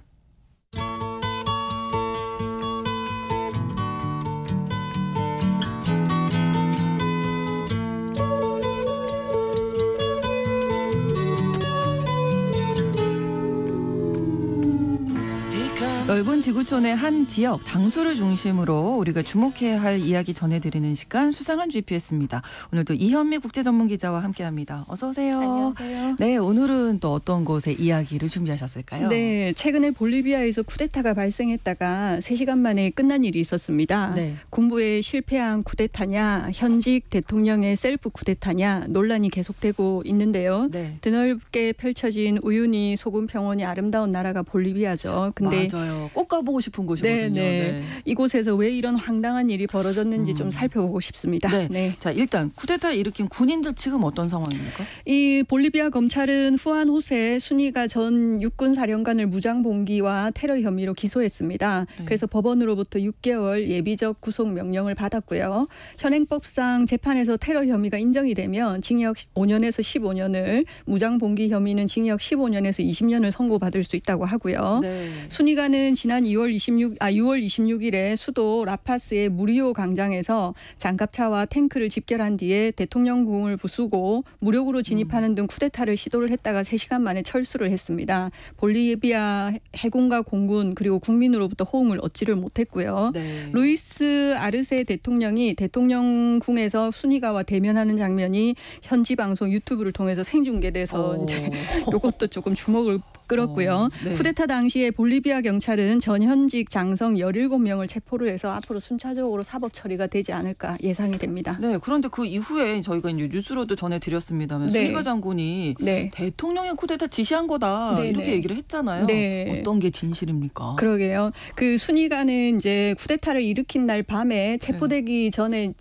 넓은 지구촌의 한 지역, 장소를 중심으로 우리가 주목해야 할 이야기 전해드리는 시간 수상한 GPS입니다. 오늘도 이현미 국제전문기자와 함께합니다. 어서 오세요. 안녕하세요. 네, 오늘은 또 어떤 곳의 이야기를 준비하셨을까요? 네, 최근에 볼리비아에서 쿠데타가 발생했다가 3시간 만에 끝난 일이 있었습니다. 네. 군부에 실패한 쿠데타냐, 현직 대통령의 셀프 쿠데타냐 논란이 계속되고 있는데요. 네. 드넓게 펼쳐진 우유니 소금 평원이 아름다운 나라가 볼리비아죠. 근데 맞아요. 꼭 가보고 싶은 곳이거든요. 네. 이곳에서 왜 이런 황당한 일이 벌어졌는지 좀 살펴보고 싶습니다. 네. 자, 일단 쿠데타 일으킨 군인들 지금 어떤 상황입니까? 이 볼리비아 검찰은 후안 호세 순위가 전 육군 사령관을 무장 봉기와 테러 혐의로 기소했습니다. 네. 그래서 법원으로부터 6개월 예비적 구속 명령을 받았고요. 현행법상 재판에서 테러 혐의가 인정이 되면 징역 5년에서 15년을, 무장 봉기 혐의는 징역 15년에서 20년을 선고받을 수 있다고 하고요. 네. 순위가는 지난 6월 26일에 수도 라파스의 무리오 광장에서 장갑차와 탱크를 집결한 뒤에 대통령궁을 부수고 무력으로 진입하는 등 쿠데타를 시도를 했다가 3시간 만에 철수를 했습니다. 볼리비아 해군과 공군 그리고 국민으로부터 호응을 얻지를 못했고요. 네. 루이스 아르세 대통령이 대통령궁에서 순위가와 대면하는 장면이 현지 방송 유튜브를 통해서 생중계돼서 이제 이것도 조금 주목을 끌었고요. 네. 쿠데타 당시에 볼리비아 경찰은 전현직 장성 17명을 체포를 해서 앞으로 순차적으로 사법 처리가 되지 않을까 예상이 됩니다. 네, 그런데 그 이후에 저희가 이제 뉴스로도 전해드렸습니다만 네. 순위가 장군이 네. 대통령의 쿠데타 지시한 거다 네, 이렇게 네. 얘기를 했잖아요. 네. 어떤 게 진실입니까? 그러게요. 그 순위가는 이제 쿠데타를 일으킨 날 밤에 체포되기 전에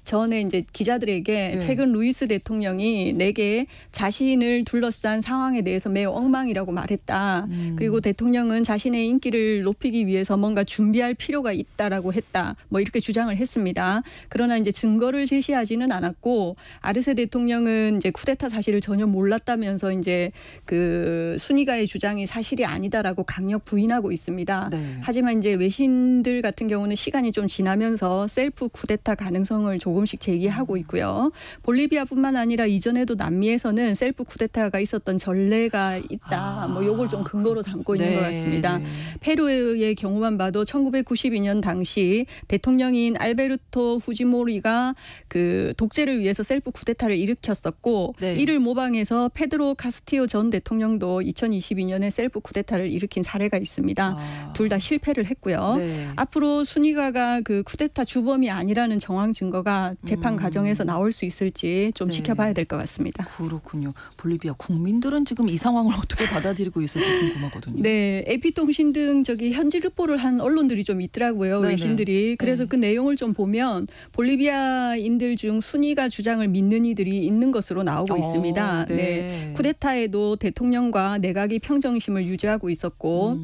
이제 기자들에게 네. 최근 루이스 대통령이 내게 자신을 둘러싼 상황에 대해서 매우 엉망이라고 말했다. 그리고 대통령은 자신의 인기를 높이기 위해서 뭔가 준비할 필요가 있다라고 했다. 뭐 이렇게 주장을 했습니다. 그러나 이제 증거를 제시하지는 않았고 아르세 대통령은 이제 쿠데타 사실을 전혀 몰랐다면서 이제 그 순위가의 주장이 사실이 아니다라고 강력 부인하고 있습니다. 네. 하지만 이제 외신들 같은 경우는 시간이 좀 지나면서 셀프 쿠데타 가능성을 조금씩 제기하고 있고요. 볼리비아뿐만 아니라 이전에도 남미에서는 셀프 쿠데타가 있었던 전례가 있다. 뭐 요걸 좀 근거로 삼고 있는 것 같습니다. 페루의 경우만 봐도 1992년 당시 대통령인 알베르토 후지모리가 그 독재를 위해서 셀프 쿠데타를 일으켰었고 네. 이를 모방해서 페드로 카스티오 전 대통령도 2022년에 셀프 쿠데타를 일으킨 사례가 있습니다. 둘 다 실패를 했고요. 네. 앞으로 순위가가 그 쿠데타 주범이 아니라는 정황 증거가 재판 과정에서 나올 수 있을지 좀 네. 지켜봐야 될 것 같습니다. 그렇군요. 볼리비아 국민들은 지금 이 상황을 어떻게 받아들이고 있을지 궁금하거든요. 네, AP통신 등 저기 현지 르포를 한 언론들이 좀 있더라고요. 네네. 외신들이. 그래서 네. 그 내용을 좀 보면 볼리비아인들 중 순위가 주장을 믿는 이들이 있는 것으로 나오고 있습니다. 네. 네. 쿠데타에도 대통령과 내각이 평정심을 유지하고 있었고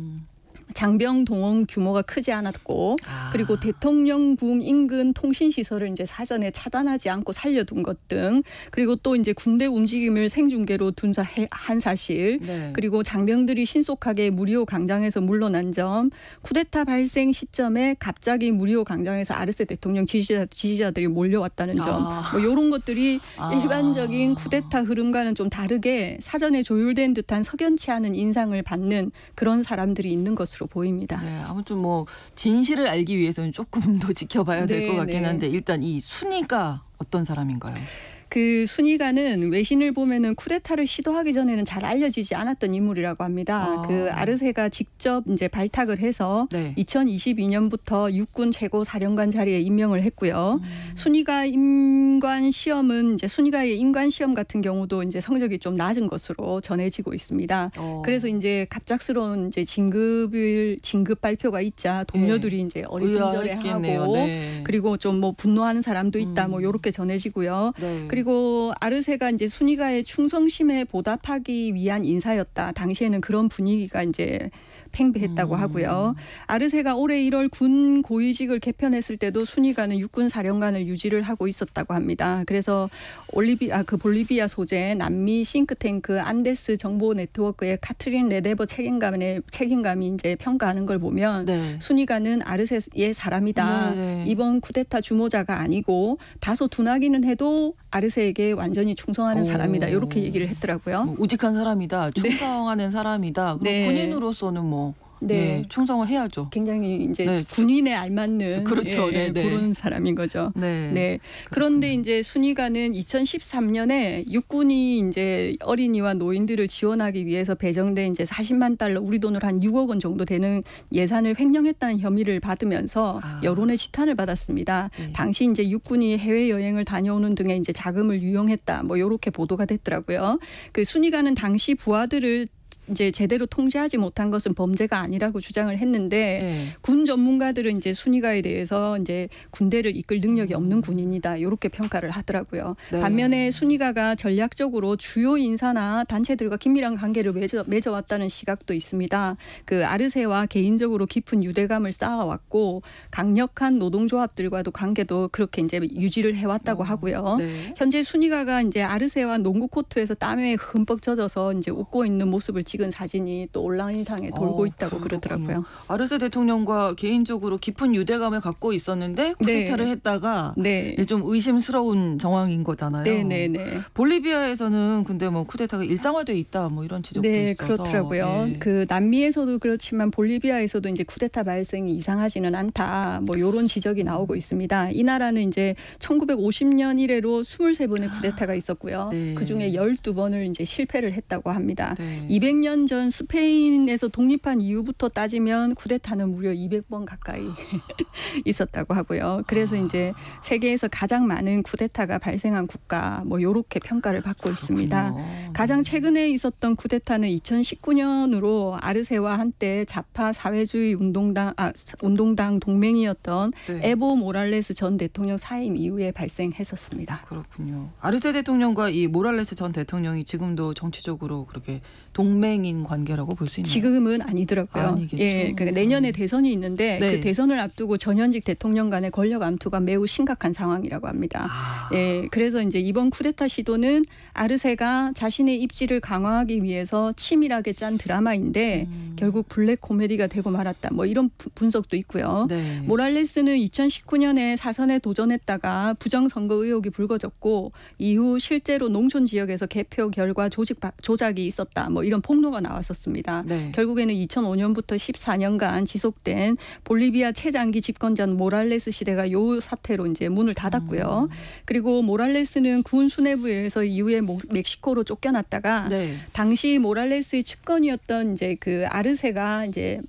장병 동원 규모가 크지 않았고 그리고 대통령궁 인근 통신시설을 이제 사전에 차단하지 않고 살려둔 것 등 그리고 또 이제 군대 움직임을 생중계로 한 사실 네. 그리고 장병들이 신속하게 무리오 광장에서 물러난 점 쿠데타 발생 시점에 갑자기 무리오 광장에서 아르세 대통령 지지자들이 몰려왔다는 점 뭐 이런 것들이 일반적인 쿠데타 흐름과는 좀 다르게 사전에 조율된 듯한 석연치 않은 인상을 받는 그런 사람들이 있는 것으로 보입니다. 네, 아무튼 뭐 진실을 알기 위해서는 조금 더 지켜봐야 될 것 같긴 한데 일단 이 순위가 어떤 사람인가요? 그 순위가는 외신을 보면은 쿠데타를 시도하기 전에는 잘 알려지지 않았던 인물이라고 합니다. 그 아르세가 직접 이제 발탁을 해서 네. 2022년부터 육군 최고 사령관 자리에 임명을 했고요. 순위가 임관 시험은 이제 순위가의 임관 시험 같은 경우도 이제 성적이 좀 낮은 것으로 전해지고 있습니다. 그래서 이제 갑작스러운 이제 진급 발표가 있자 동료들이 네. 이제 어리둥절해하고 네. 그리고 좀 뭐 분노하는 사람도 있다. 뭐 이렇게 전해지고요. 네. 그리고 그리고 아르세가 이제 순위가의 충성심에 보답하기 위한 인사였다. 당시에는 그런 분위기가 이제 팽배했다고 하고요. 아르세가 올해 1월 군 고위직을 개편했을 때도 순위가는 육군 사령관을 유지를 하고 있었다고 합니다. 그래서 볼리비아 소재 남미 싱크탱크 안데스 정보 네트워크의 카트린 레데버 책임감이 이제 평가하는 걸 보면 네. 순위가는 아르세의 사람이다. 네. 이번 쿠데타 주모자가 아니고 다소 둔하기는 해도 아르세에게 완전히 충성하는 사람이다. 이렇게 얘기를 했더라고요. 뭐 우직한 사람이다. 충성하는 사람이다. 그럼 네. 군인으로서는 뭐 네. 예, 충성을 해야죠. 굉장히 이제 네. 군인에 알맞는 그렇죠. 네, 네. 그런 사람인 거죠. 네. 네. 그런데 이제 순위가는 2013년에 육군이 이제 어린이와 노인들을 지원하기 위해서 배정된 이제 40만 달러 우리 돈으로 한 6억 원 정도 되는 예산을 횡령했다는 혐의를 받으면서 여론의 지탄을 받았습니다. 네. 당시 이제 육군이 해외 여행을 다녀오는 등의 이제 자금을 유용했다. 뭐 이렇게 보도가 됐더라고요. 그 순위가는 당시 부하들을 이제 제대로 통제하지 못한 것은 범죄가 아니라고 주장을 했는데 네. 군 전문가들은 이제 순위가에 대해서 이제 군대를 이끌 능력이 없는 군인이다 이렇게 평가를 하더라고요. 네. 반면에 순위가가 전략적으로 주요 인사나 단체들과 긴밀한 관계를 맺어왔다는 시각도 있습니다. 그 아르세와 개인적으로 깊은 유대감을 쌓아왔고 강력한 노동조합들과도 관계도 그렇게 이제 유지를 해왔다고 하고요. 네. 현재 순위가가 이제 아르세와 농구 코트에서 땀에 흠뻑 젖어서 이제 웃고 있는 모습을 찍은 사진이 또 온라인상에 돌고 있다고 그러더라고요. 아르세 대통령과 개인적으로 깊은 유대감을 갖고 있었는데 쿠데타를 했다가 네. 좀 의심스러운 정황인 거잖아요. 네네네. 볼리비아에서는 근데 뭐 쿠데타가 일상화돼 있다 뭐 이런 지적도 네, 있어서. 그렇더라고요. 네. 그 남미에서도 그렇지만 볼리비아에서도 이제 쿠데타 발생이 이상하지는 않다. 뭐 이런 지적이 나오고 있습니다. 이 나라는 이제 1950년 이래로 23번의 쿠데타가 있었고요. 네. 그중에 12번을 이제 실패를 했다고 합니다. 네. 200년 전 스페인에서 독립한 이후부터 따지면 쿠데타는 무려 200번 가까이 있었다고 하고요. 그래서 이제 세계에서 가장 많은 쿠데타가 발생한 국가 뭐 이렇게 평가를 받고 있습니다. 가장 최근에 있었던 쿠데타는 2019년으로 아르세와 한때 좌파 사회주의 운동당 동맹이었던 네. 에보 모랄레스 전 대통령 사임 이후에 발생했었습니다. 그렇군요. 아르세 대통령과 이 모랄레스 전 대통령이 지금도 정치적으로 그렇게 동맹인 관계라고 볼 수 있나요? 지금은 아니더라고요. 아니겠죠. 예, 그러니까 내년에 대선이 있는데 네. 그 대선을 앞두고 전현직 대통령 간의 권력 암투가 매우 심각한 상황이라고 합니다. 예, 그래서 이제 이번 쿠데타 시도는 아르세가 자신의 입지를 강화하기 위해서 치밀하게 짠 드라마인데 결국 블랙 코미디가 되고 말았다. 뭐 이런 분석도 있고요. 네. 모랄레스는 2019년에 사선에 도전했다가 부정선거 의혹이 불거졌고 이후 실제로 농촌 지역에서 개표 결과 조작이 있었다. 뭐 이런 폭로가 나왔었습니다. 네. 결국에는 2005년부터 14년간 지속된 볼리비아 최장기 집권자인 모랄레스 시대가 요 사태로 이제 문을 닫았고요. 그리고 모랄레스는 군 수뇌부에 의해서 이후에 멕시코로 쫓겨났다가 네. 당시 모랄레스의 측근이었던 이제 그 아르세가 이제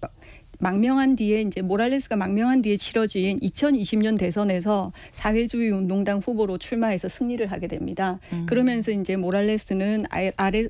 망명한 뒤에 이제 모랄레스가 망명한 뒤에 치러진 2020년 대선에서 사회주의 운동당 후보로 출마해서 승리를 하게 됩니다. 그러면서 이제 모랄레스는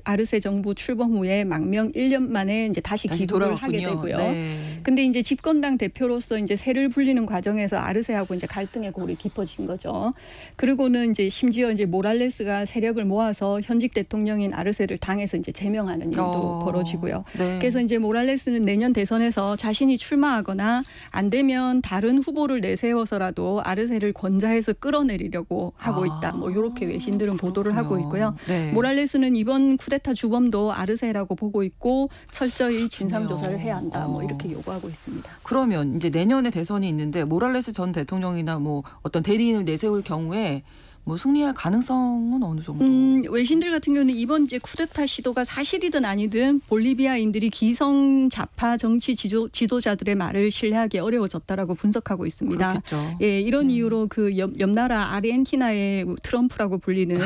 아르세 정부 출범 후에 망명 1년 만에 이제 다시 기부를 하게 되고요. 네. 근데 이제 집권당 대표로서 이제 세를 불리는 과정에서 아르세하고 이제 갈등의 골이 깊어진 거죠. 그리고는 이제 심지어 이제 모랄레스가 세력을 모아서 현직 대통령인 아르세를 당에서 이제 제명하는 일도 벌어지고요. 네. 그래서 이제 모랄레스는 내년 대선에서 자신이 출마하거나 안 되면 다른 후보를 내세워서라도 아르세를 권좌해서 끌어내리려고 하고 있다. 뭐 이렇게 외신들은 보도를 하고 있고요. 네. 모랄레스는 이번 쿠데타 주범도 아르세라고 보고 있고 철저히 진상 조사를 해야 한다. 뭐 이렇게 요구하고 있습니다. 그러면 이제 내년에 대선이 있는데 모랄레스 전 대통령이나 뭐 어떤 대리인을 내세울 경우에 뭐 승리할 가능성은 어느 정도? 외신들 같은 경우는 이번 이제 쿠데타 시도가 사실이든 아니든 볼리비아인들이 기성 좌파 정치 지도자들의 말을 신뢰하기 어려워졌다라고 분석하고 있습니다. 그렇겠죠. 예, 이런 이유로 그 옆나라 아르헨티나의 트럼프라고 불리는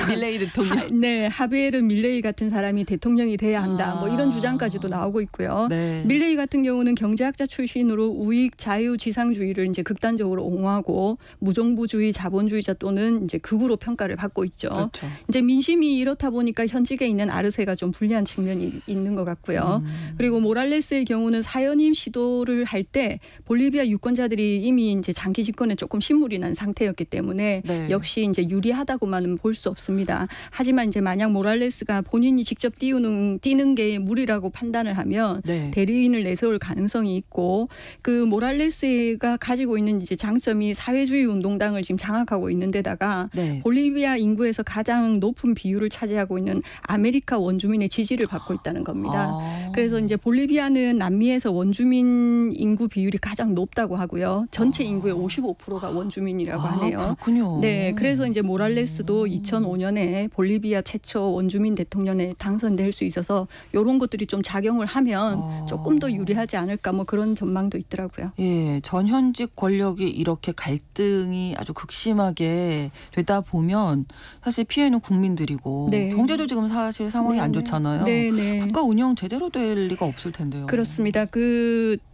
밀레이 대통령. 네, 하비에르 밀레이 같은 사람이 대통령이 돼야 한다. 뭐 이런 주장까지도 나오고 있고요. 네. 밀레이 같은 경우는 경제학자 출신으로 우익 자유지상주의를 이제 극단적으로 옹호하고 무정부주의 자본주의자 또는 이런 이제 극으로 평가를 받고 있죠. 그렇죠. 이제 민심이 이렇다 보니까 현직에 있는 아르세가 좀 불리한 측면이 있는 것 같고요. 그리고 모랄레스의 경우는 사연임 시도를 할 때 볼리비아 유권자들이 이미 이제 장기 집권에 조금 신물이 난 상태였기 때문에 네. 역시 이제 유리하다고만은 볼 수 없습니다. 하지만 이제 만약 모랄레스가 본인이 직접 뛰는 게 무리라고 판단을 하면 네. 대리인을 내세울 가능성이 있고 그 모랄레스가 가지고 있는 이제 장점이 사회주의 운동당을 지금 장악하고 있는 데다가 네. 볼리비아 인구에서 가장 높은 비율을 차지하고 있는 아메리카 원주민의 지지를 받고 있다는 겁니다. 그래서 이제 볼리비아는 남미에서 원주민 인구 비율이 가장 높다고 하고요. 전체 인구의 55%가 원주민이라고 하네요. 그렇군요. 네, 그래서 이제 모랄레스도 2005년에 볼리비아 최초 원주민 대통령에 당선될 수 있어서 이런 것들이 좀 작용을 하면 조금 더 유리하지 않을까 뭐 그런 전망도 있더라고요. 예, 전현직 권력이 이렇게 갈등이 아주 극심하게 되다 보면 사실 피해는 국민들이고 네. 경제도 지금 사실 상황이 안 좋잖아요. 네. 국가 운영 제대로 될 리가 없을 텐데요. 그렇습니다.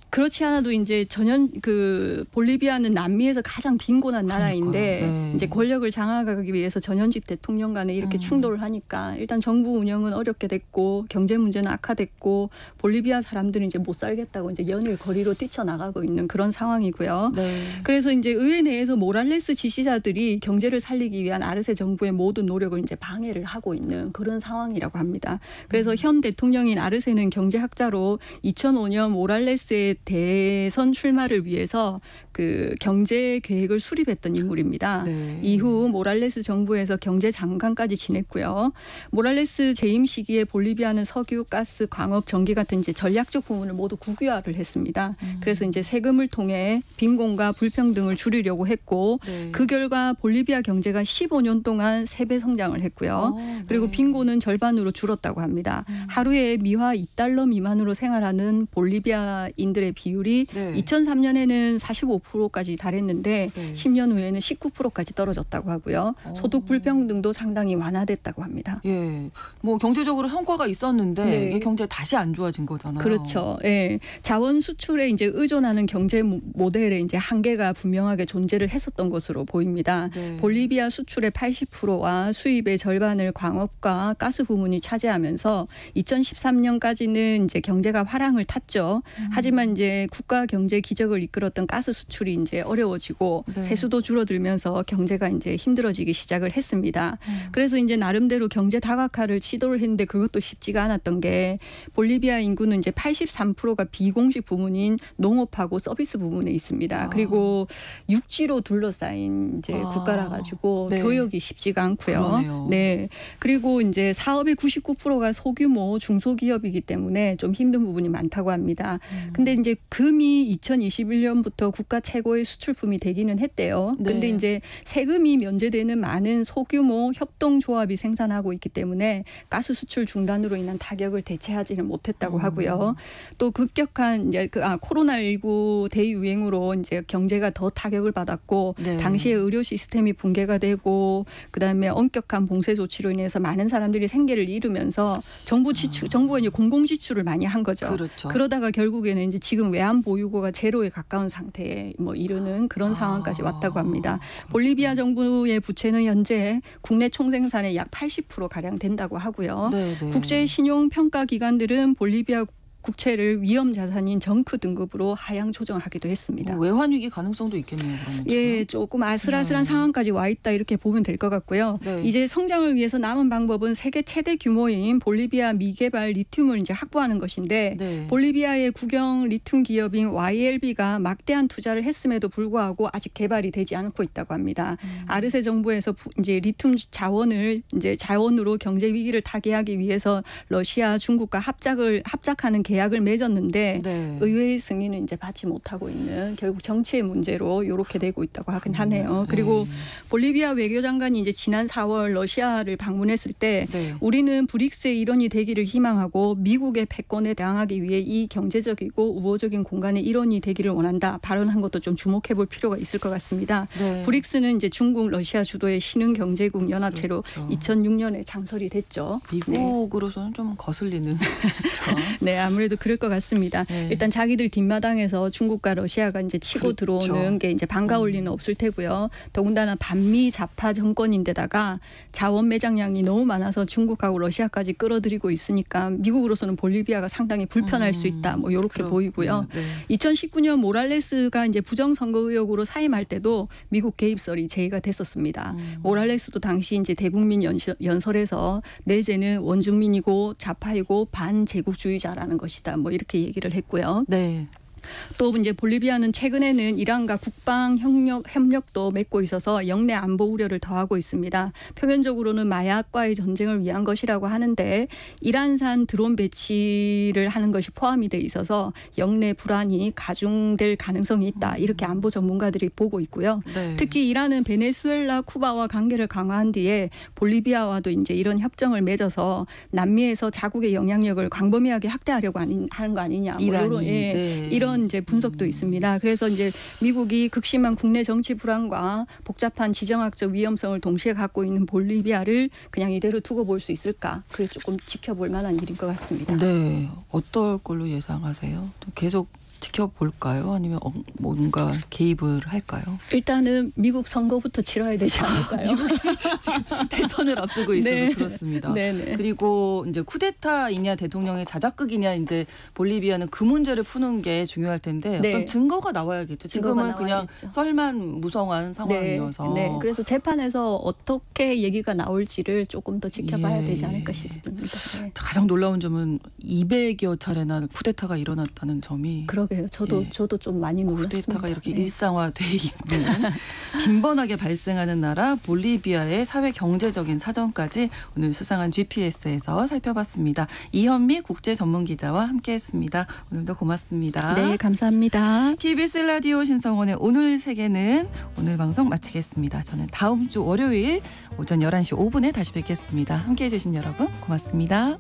그렇지 않아도 이제 볼리비아는 남미에서 가장 빈곤한 나라인데 네. 이제 권력을 장악하기 위해서 전현직 대통령 간에 이렇게 충돌을 하니까 일단 정부 운영은 어렵게 됐고 경제 문제는 악화됐고 볼리비아 사람들은 이제 못 살겠다고 이제 연일 거리로 뛰쳐나가고 있는 그런 상황이고요. 네. 그래서 이제 의회 내에서 모랄레스 지지자들이 경제를 살리기 위한 아르세 정부의 모든 노력을 이제 방해를 하고 있는 그런 상황이라고 합니다. 그래서 현 대통령인 아르세는 경제학자로 2005년 모랄레스의 대선 출마를 위해서 그 경제 계획을 수립했던 인물입니다. 네. 이후 모랄레스 정부에서 경제장관까지 지냈고요. 모랄레스 재임 시기에 볼리비아는 석유, 가스, 광업, 전기 같은 이제 전략적 부문을 모두 국유화를 했습니다. 그래서 이제 세금을 통해 빈곤과 불평등을 줄이려고 했고 네. 그 결과 볼리비아 경제가 15년 동안 3배 성장을 했고요. 그리고 네. 빈곤은 절반으로 줄었다고 합니다. 하루에 미화 $2 미만으로 생활하는 볼리비아인들의 비율이 네. 2003년에는 45%까지 달했는데 네. 10년 후에는 19%까지 떨어졌다고 하고요. 소득 불평등도 상당히 완화됐다고 합니다. 예, 뭐 경제적으로 성과가 있었는데 네. 이게 경제 다시 안 좋아진 거잖아요. 그렇죠. 예. 자원 수출에 이제 의존하는 경제 모델에 이제 한계가 분명하게 존재를 했었던 것으로 보입니다. 네. 볼리비아 수출의 80%와 수입의 절반을 광업과 가스 부문이 차지하면서 2013년까지는 이제 경제가 화랑을 탔죠. 하지만 이제 국가 경제 기적을 이끌었던 가스 수출이 이제 어려워지고 네. 세수도 줄어들면서 경제가 이제 힘들어지기 시작을 했습니다. 그래서 이제 나름대로 경제 다각화를 시도를 했는데 그것도 쉽지가 않았던 게 볼리비아 인구는 이제 83%가 비공식 부문인 농업하고 서비스 부문에 있습니다. 그리고 육지로 둘러싸인 이제 국가라 가지고 네. 교역이 쉽지가 않고요. 그러네요. 네. 그리고 이제 사업의 99%가 소규모 중소기업이기 때문에 좀 힘든 부분이 많다고 합니다. 근데 이제 금이 2021년부터 국가 최고의 수출품이 되기는 했대요. 네. 근데 이제 세금이 면제되는 많은 소규모 협동조합이 생산하고 있기 때문에 가스 수출 중단으로 인한 타격을 대체하지는 못했다고 하고요. 또 급격한 이제 코로나19 대유행으로 이제 경제가 더 타격을 받았고 네. 당시에 의료 시스템이 붕괴가 되고 그다음에 엄격한 봉쇄 조치로 인해서 많은 사람들이 생계를 잃으면서 정부가 이제 공공 지출을 많이 한 거죠. 그렇죠. 그러다가 결국에는 이제 지금 외환 보유고가 제로에 가까운 상태에 뭐 이르는 그런 상황까지 왔다고 합니다. 볼리비아 정부의 부채는 현재 국내 총생산의 약 80% 가량 된다고 하고요. 네네. 국제 신용 평가 기관들은 볼리비아 국채를 위험 자산인 정크 등급으로 하향 조정하기도 했습니다. 뭐 외환 위기 가능성도 있겠네요. 그러면 예, 조금 아슬아슬한 상황까지 와 있다 이렇게 보면 될 것 같고요. 네. 이제 성장을 위해서 남은 방법은 세계 최대 규모인 볼리비아 미개발 리튬을 이제 확보하는 것인데 네. 볼리비아의 국영 리튬 기업인 YLB가 막대한 투자를 했음에도 불구하고 아직 개발이 되지 않고 있다고 합니다. 아르세 정부에서 이제 리튬 자원으로 경제 위기를 타개하기 위해서 러시아, 중국과 합작하는 계약을 맺었는데 네. 의회의 승인은 이제 받지 못하고 있는 결국 정치의 문제로 이렇게 되고 있다고 하긴 하네요. 그리고 볼리비아 외교장관이 이제 지난 4월 러시아를 방문했을 때 네. 우리는 브릭스의 일원이 되기를 희망하고 미국의 패권에 대항하기 위해 이 경제적이고 우호적인 공간의 일원이 되기를 원한다. 발언한 것도 좀 주목해 볼 필요가 있을 것 같습니다. 네. 브릭스는 이제 중국, 러시아 주도의 신흥경제국 연합체로 그렇죠. 2006년에 창설이 됐죠. 미국으로서는 좀 거슬리는. 네, 아무래도 아무래도 그럴 것 같습니다. 네. 일단 자기들 뒷마당에서 중국과 러시아가 이제 치고 그렇죠. 들어오는 게 이제 반가울 리는 없을 테고요. 더군다나 반미 좌파 정권인데다가 자원 매장량이 너무 많아서 중국하고 러시아까지 끌어들이고 있으니까 미국으로서는 볼리비아가 상당히 불편할 수 있다. 뭐 이렇게 보이고요. 네. 2019년 모랄레스가 이제 부정선거 의혹으로 사임할 때도 미국 개입설이 제기가 됐었습니다. 모랄레스도 당시 이제 대국민 연설에서 내재는 원주민이고 좌파이고 반제국주의자라는 것이다. 뭐 이렇게 얘기를 했고요. 네. 또 이제 볼리비아는 최근에는 이란과 국방 협력도 맺고 있어서 영내 안보 우려를 더하고 있습니다. 표면적으로는 마약과의 전쟁을 위한 것이라고 하는데 이란산 드론 배치를 하는 것이 포함이 돼 있어서 영내 불안이 가중될 가능성이 있다. 이렇게 안보 전문가들이 보고 있고요. 네. 특히 이란은 베네수엘라, 쿠바와 관계를 강화한 뒤에 볼리비아와도 이제 이런 협정을 맺어서 남미에서 자국의 영향력을 광범위하게 확대하려고 하는 거 아니냐. 뭐 이란이. 이런 이제 분석도 있습니다. 그래서 이제 미국이 극심한 국내 정치 불안과 복잡한 지정학적 위험성을 동시에 갖고 있는 볼리비아를 그냥 이대로 두고 볼 수 있을까? 그게 조금 지켜볼 만한 일인 것 같습니다. 네, 어떨 걸로 예상하세요? 계속 지켜볼까요? 아니면 뭔가 개입을 할까요? 일단은 미국 선거부터 치러야 되지 않을까요? 지금 대선을 앞두고 있어서 네. 그렇습니다. 네네. 그리고 이제 쿠데타이냐 대통령의 자작극이냐 이제 볼리비아는 그 문제를 푸는 게 중요할 텐데 네. 어떤 증거가 나와야겠죠. 증거가 지금은 그냥 나와야겠죠. 썰만 무성한 상황이어서. 네. 그래서 재판에서 어떻게 얘기가 나올지를 조금 더 지켜봐야 예. 되지 않을까 싶습니다. 네. 가장 놀라운 점은 200여 차례나 쿠데타가 일어났다는 점이 그러게요. 저도 좀 많이 놀랐습니다. 쿠데타가 이렇게 네. 일상화돼 있는 빈번하게 발생하는 나라 볼리비아의 사회 경제적인 사정까지 오늘 수상한 GPS에서 살펴봤습니다. 이현미 국제 전문 기자와 함께했습니다. 오늘도 고맙습니다. 네, 감사합니다. KBS 라디오 신성원의 오늘 세계는 오늘 방송 마치겠습니다. 저는 다음 주 월요일 오전 11시 5분에 다시 뵙겠습니다. 함께해 주신 여러분 고맙습니다.